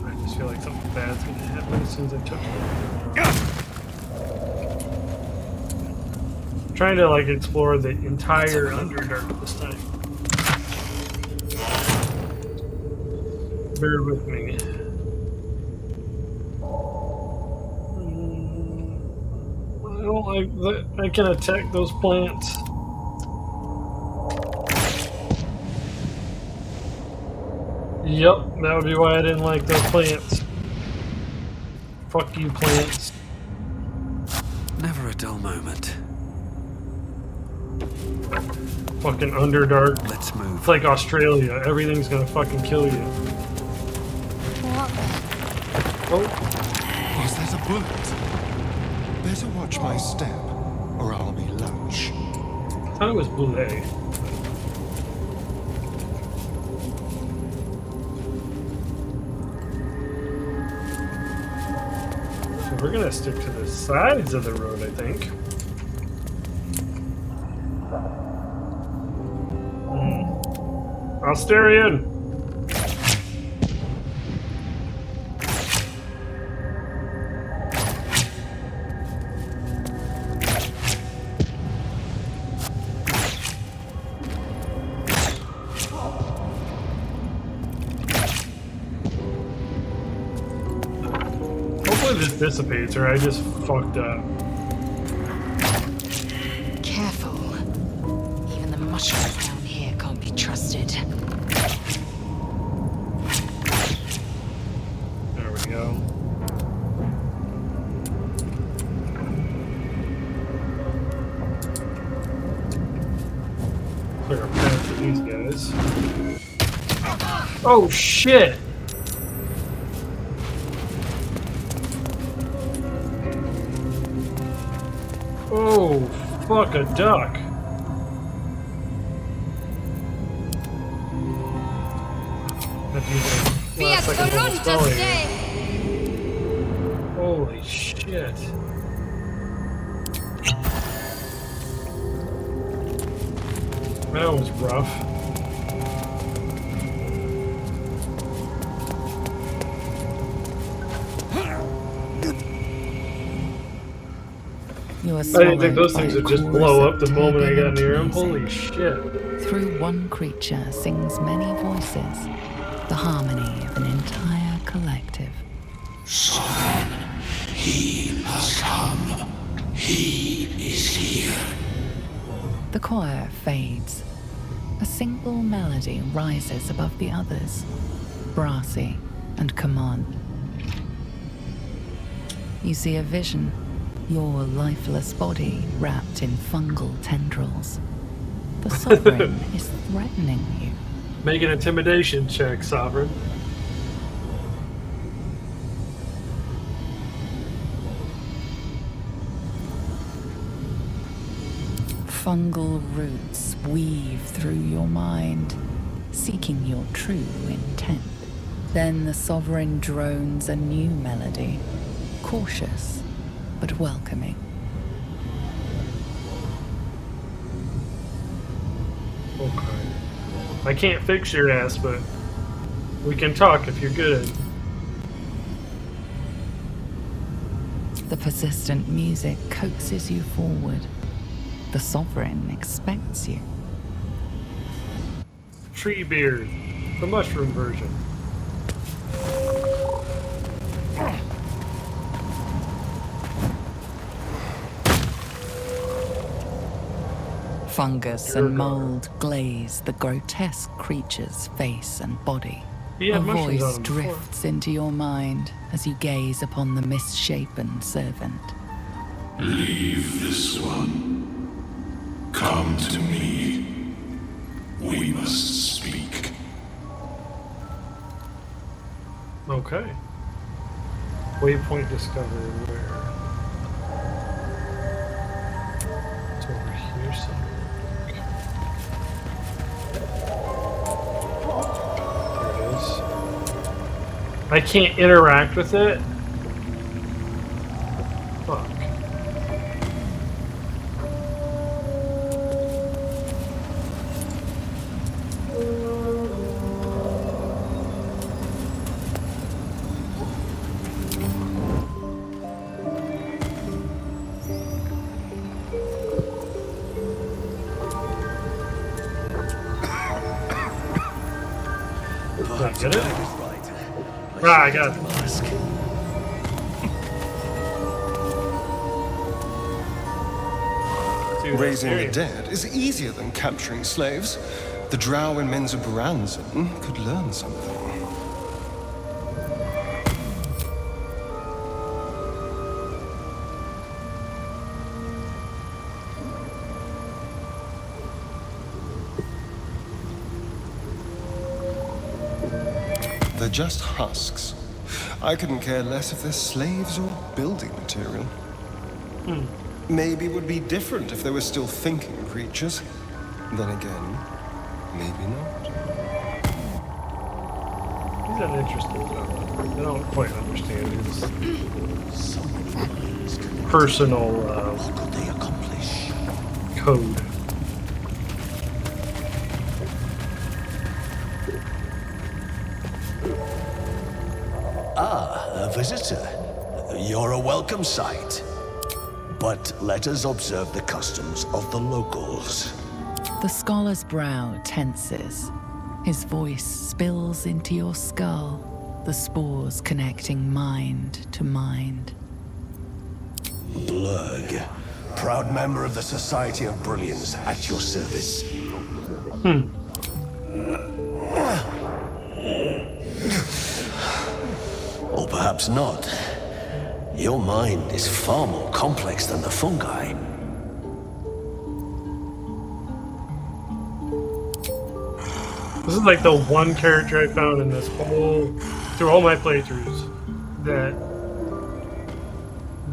I just feel like something bad's gonna happen as soon as I touch it. Trying to like explore the entire Underdark this time. Bear with me. I don't like that I can attack those plants. Yep, that would be why I didn't like those plants. Fuck you, plants. Never a dull moment. Fucking Underdark. Let's move. It's like Australia. Everything's gonna fucking kill you. Oh. Was that a bullet? Better watch my step, or I'll be lunch. I thought it was Boulay. So we're gonna stick to the sides of the road, I think. Austerian! Hopefully this dissipates or I just fucked up. Careful. Even the mushrooms down here can't be trusted. There we go. Clear a path for these guys. Oh shit! Oh, fuck a duck. Holy shit. That was rough. You are I didn't think those things would just blow up the moment I got near them. Holy shit. Through one creature sings many voices, the harmony of an entire collective. Sovereign, he has come. He is here. The choir fades. A single melody rises above the others, brassy and command. You see a vision, your lifeless body wrapped in fungal tendrils. The Sovereign is threatening you. Make an intimidation check, Sovereign. Fungal roots weave through your mind, seeking your true intent. Then the Sovereign drones a new melody, cautious but welcoming. Okay. I can't fix your ass, but we can talk if you're good. The persistent music coaxes you forward. The Sovereign expects you. Treebeard, the mushroom version. Fungus and mold glaze the grotesque creature's face and body. He had A mushrooms on voice him before. drifts into your mind, as you gaze upon the misshapen servant. Leave this one. Come to me. We must speak. Okay. Waypoint discovered. Where? It's over here somewhere. There it is. I can't interact with it? Fuck. Did I get it? Ah, I got it. Dude, Raising the experience. dead is easier than capturing slaves. The drow in Menzoberranzan could learn something. They're just husks. I couldn't care less if they're slaves or building material. Maybe it would be different if they were still thinking creatures. Then again, maybe not. He's uninterested though. I don't quite understand his personal code. A visitor. You're a welcome sight. But let us observe the customs of the locals. The scholar's brow tenses. His voice spills into your skull, the spores connecting mind to mind. Blurg, proud member of the Society of Brilliance, at your service. Or perhaps not. Your mind is far more complex than the fungi. This is like the one character I found in this whole, through all my playthroughs, that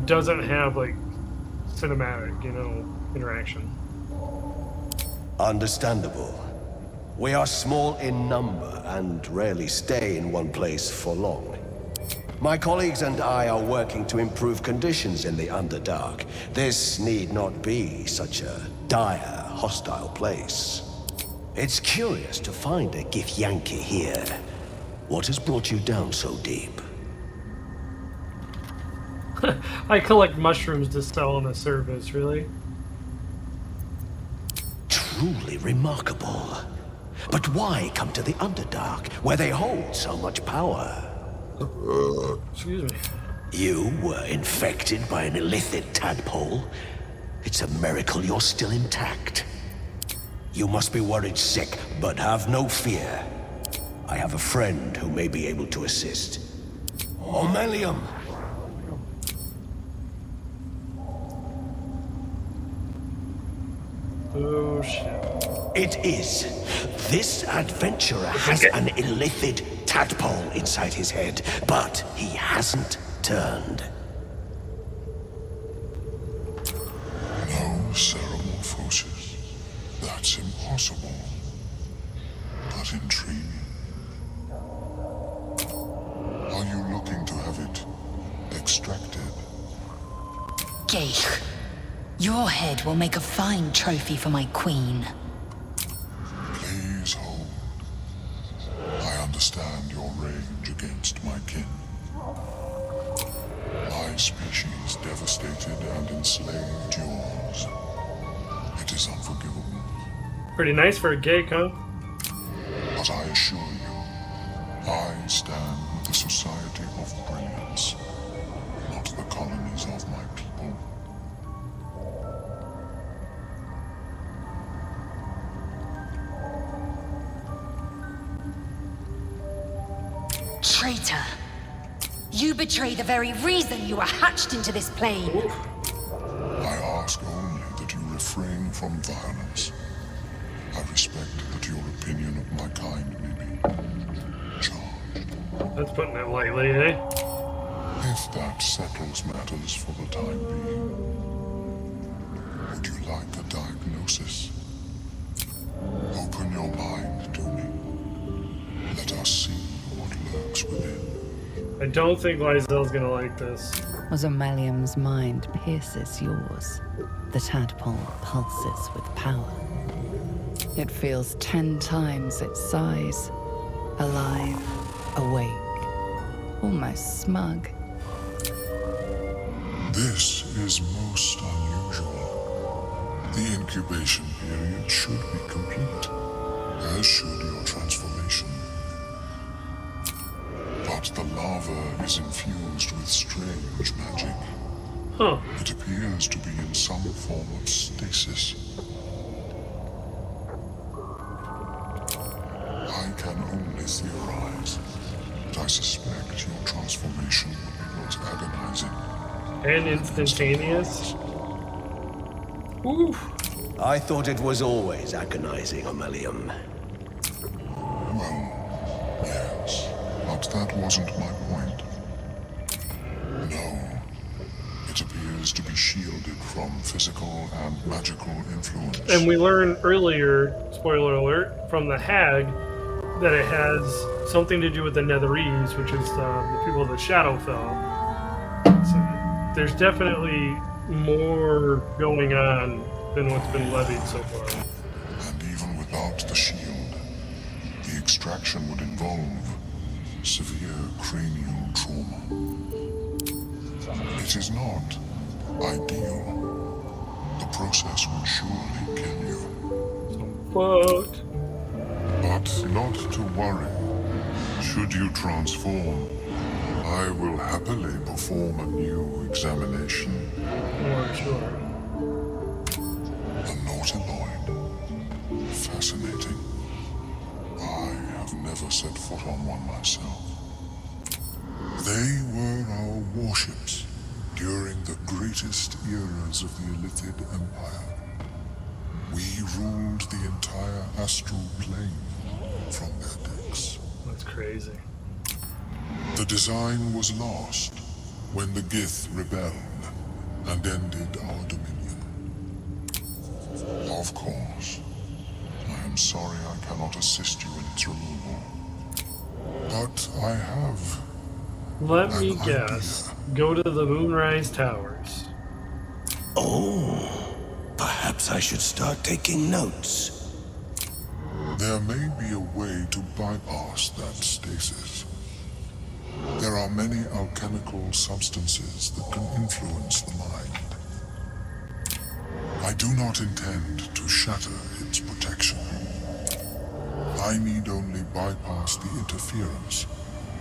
doesn't have like cinematic, interaction. Understandable. We are small in number and rarely stay in one place for long. My colleagues and I are working to improve conditions in the Underdark. This need not be such a dire, hostile place. It's curious to find a Githyanki here. What has brought you down so deep? I collect mushrooms to sell in a service, really? Truly remarkable. But why come to the Underdark, where they hold so much power? Excuse me. You were infected by an illithid tadpole? It's a miracle you're still intact. You must be worried sick, but have no fear. I have a friend who may be able to assist. Omelium! Oh shit. It is. This adventurer has an illithid tadpole inside his head, but he hasn't turned. No ceremorphosis. That's impossible. But intriguing. Are you looking to have it extracted? Geich, your head will make a fine trophy for my queen. Please hold. I understand your rage against my kin. My species devastated and enslaved yours. It is unforgivable. Pretty nice for a gay, huh? But I assure you, I stand with the Society of Brilliance, not the colonies of my people. Traitor! You betray the very reason you were hatched into this plane. I ask only that you refrain from violence. I respect that your opinion of my kind may be charged. That's putting it lightly, eh? If that settles matters for the time being, would you like a diagnosis? Open your mind to me. Let us see what lurks within. I don't think Lysel's gonna like this. As Amelium's mind pierces yours, the tadpole pulses with power. It feels 10 times its size, alive, awake, almost smug. This is most unusual. The incubation period should be complete, as should your transformation. But the larva is infused with strange magic. Huh. It appears to be in some form of stasis. I can only theorize, but I suspect your transformation will be both agonizing and instantaneous. Oof. I thought it was always agonizing, Amelium. Well, yes, but that wasn't my point. No, it appears to be shielded from physical and magical influence. And we learned earlier, spoiler alert, from the hag, that it has something to do with the Netherese, which is the people of the Shadowfell. So there's definitely more going on than what's been levied so far. And even without the shield, the extraction would involve severe cranial trauma. It is not ideal. The process would surely kill you. But not to worry. Should you transform, I will happily perform a new examination. Oh, sure. The Nautiloid. Fascinating. I have never set foot on one myself. They were our warships during the greatest eras of the Illithid Empire. We ruled the entire astral plane from their decks. That's crazy. The design was lost when the Gith rebelled and ended our dominion. Of course, I am sorry I cannot assist you in its removal. But I have. Let me guess. Go to the Moonrise Towers. Oh, perhaps I should start taking notes. There may be a way to bypass that stasis. There are many alchemical substances that can influence the mind. I do not intend to shatter its protection. I need only bypass the interference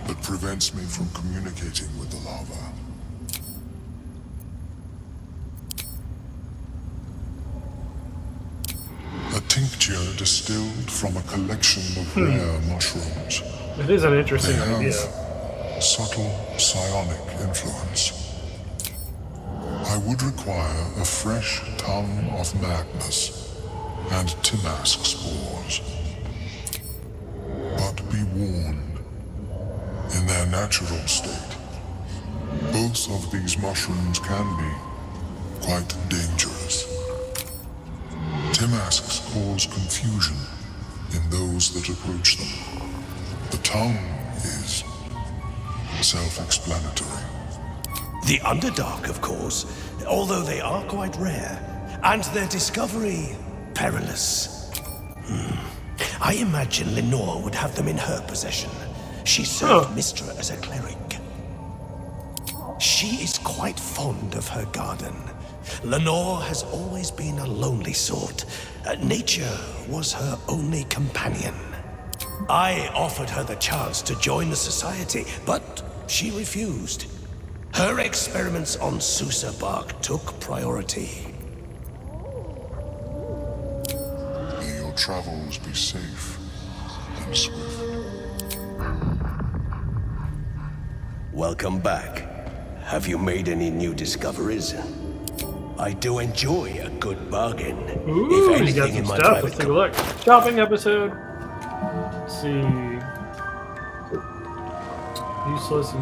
that prevents me from communicating with the larva. A tincture distilled from a collection of rare mushrooms. It is an interesting They idea. have subtle psionic influence. I would require a fresh tongue of madness and Timask spores. But be warned, in their natural state, both of these mushrooms can be quite dangerous. Timasks cause confusion in those that approach them. The tongue is self-explanatory. The Underdark, of course, although they are quite rare, and their discovery perilous. I imagine Lenore would have them in her possession. She served Mistra as a cleric. She is quite fond of her garden. Lenore has always been a lonely sort. Nature was her only companion. I offered her the chance to join the society, but she refused. Her experiments on Susa bark took priority. May your travels be safe and swift. Welcome back. Have you made any new discoveries? I do enjoy a good bargain. Ooh, if he's got anything some in my stuff. Let's private take a look. Shopping episode. Let's see. Useless.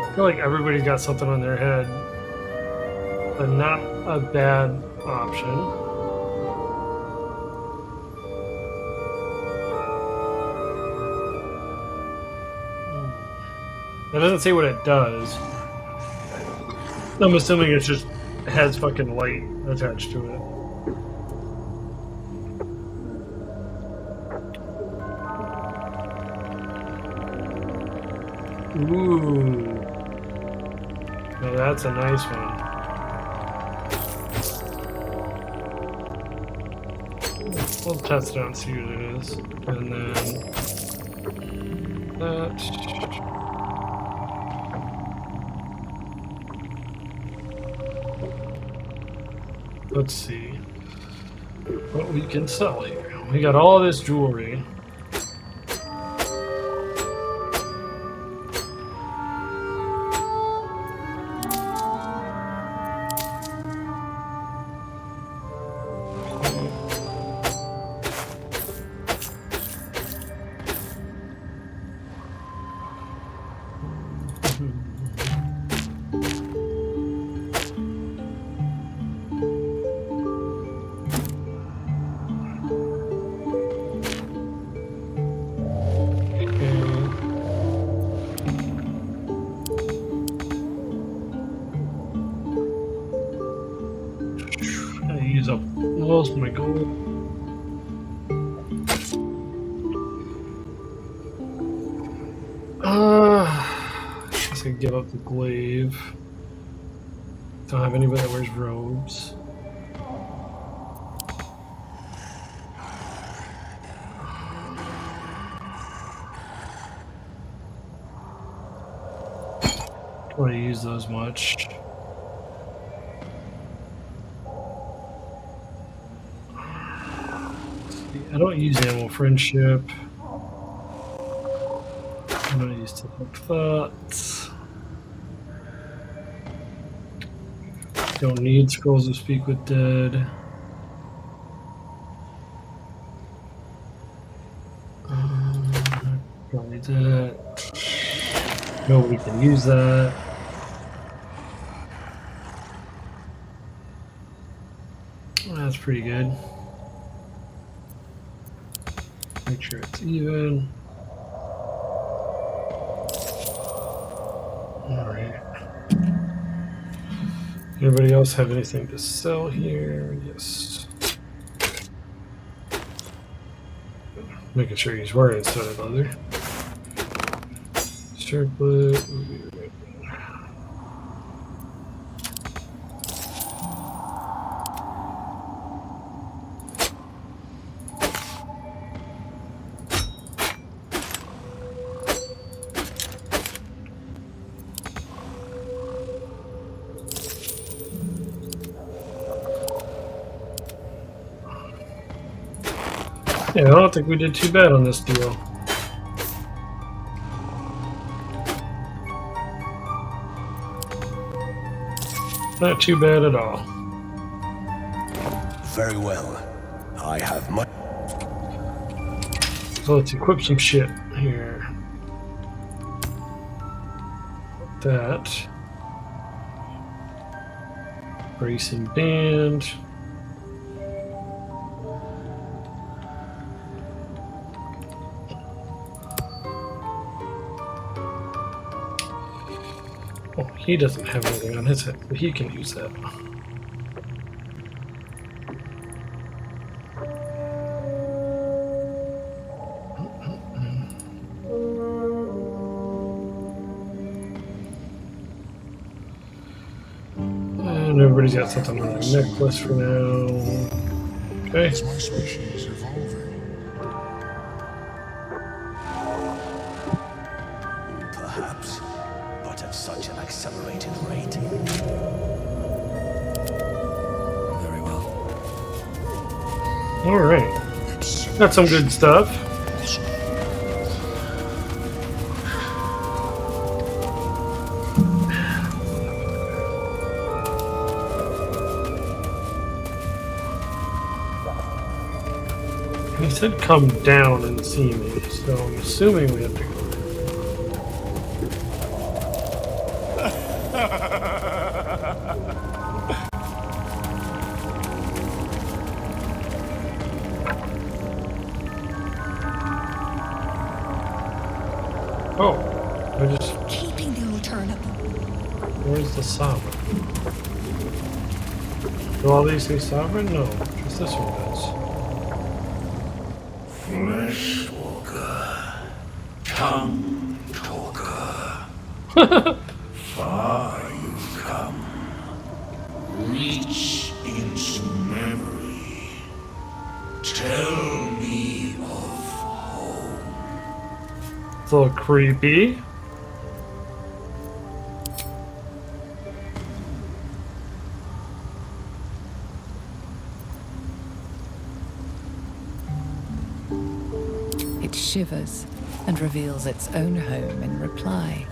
I feel like everybody's got something on their head, but not a bad option. It doesn't say what it does. I'm assuming it's just it has fucking light attached to it. Ooh. Now that's a nice one. We'll test it out and see what it is. And then that. Let's see what we can sell here. We got all this jewelry. Use up most of my gold. I guess I give up the glaive. Don't have anybody that wears robes. Don't want to use those much. I don't use animal friendship. I don't use typical thoughts. Don't need scrolls of speak with dead. Don't need that. Nobody can use that. That's pretty good. Make sure it's even. Alright. Anybody else have anything to sell here? Yes. Making sure he's wearing studded leather. Circlet. Yeah, I don't think we did too bad on this deal. Not too bad at all. Very well. I have much. So let's equip some shit here. That. Bracing band. Oh, he doesn't have anything on his head, but he can use that. And everybody's got something on their necklace for now. Okay. Is my species evolving? Perhaps, but at such an accelerated rate. Very well. All right. It Got some good stuff. He said come down and see me, so I'm assuming we have to go. Oh, I just... Keeping the old turnip. Where's the sovereign? Do all these say sovereign? No, just this one does. Flesh walker, tongue talker. Far you've come. Reach into memory. Tell me of home. It's a little creepy. It shivers and reveals its own home in reply.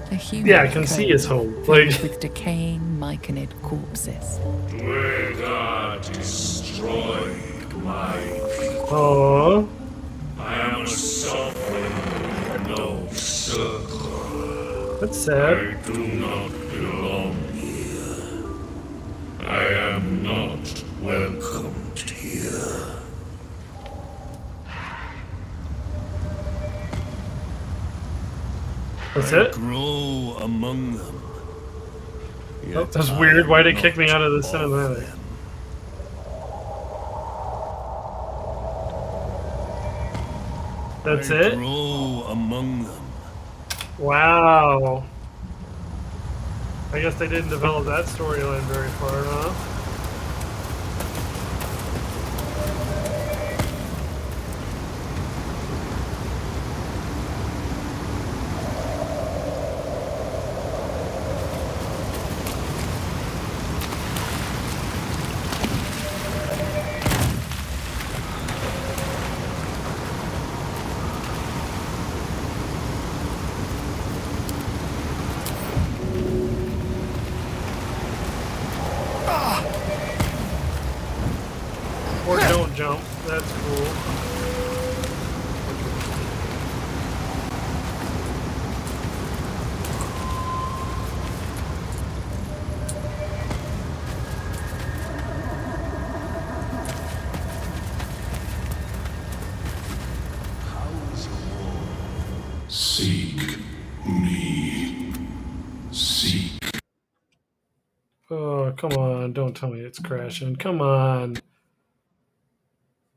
A human Yeah, I can see his home. Like with decaying myconid corpses. Dwegar destroyed my people. Oh, I am a sovereign, no circler. that's sad. I do not belong here. I am not welcomed here. That's I it? grow among them. Oh, that's weird. Why'd it kick me out of the cinematic? That's it? Grow among them. Wow. I guess they didn't develop that storyline very far, huh? Or don't jump. That's cool. Seek me. Seek. Oh, come on. Don't tell me it's crashing. Come on.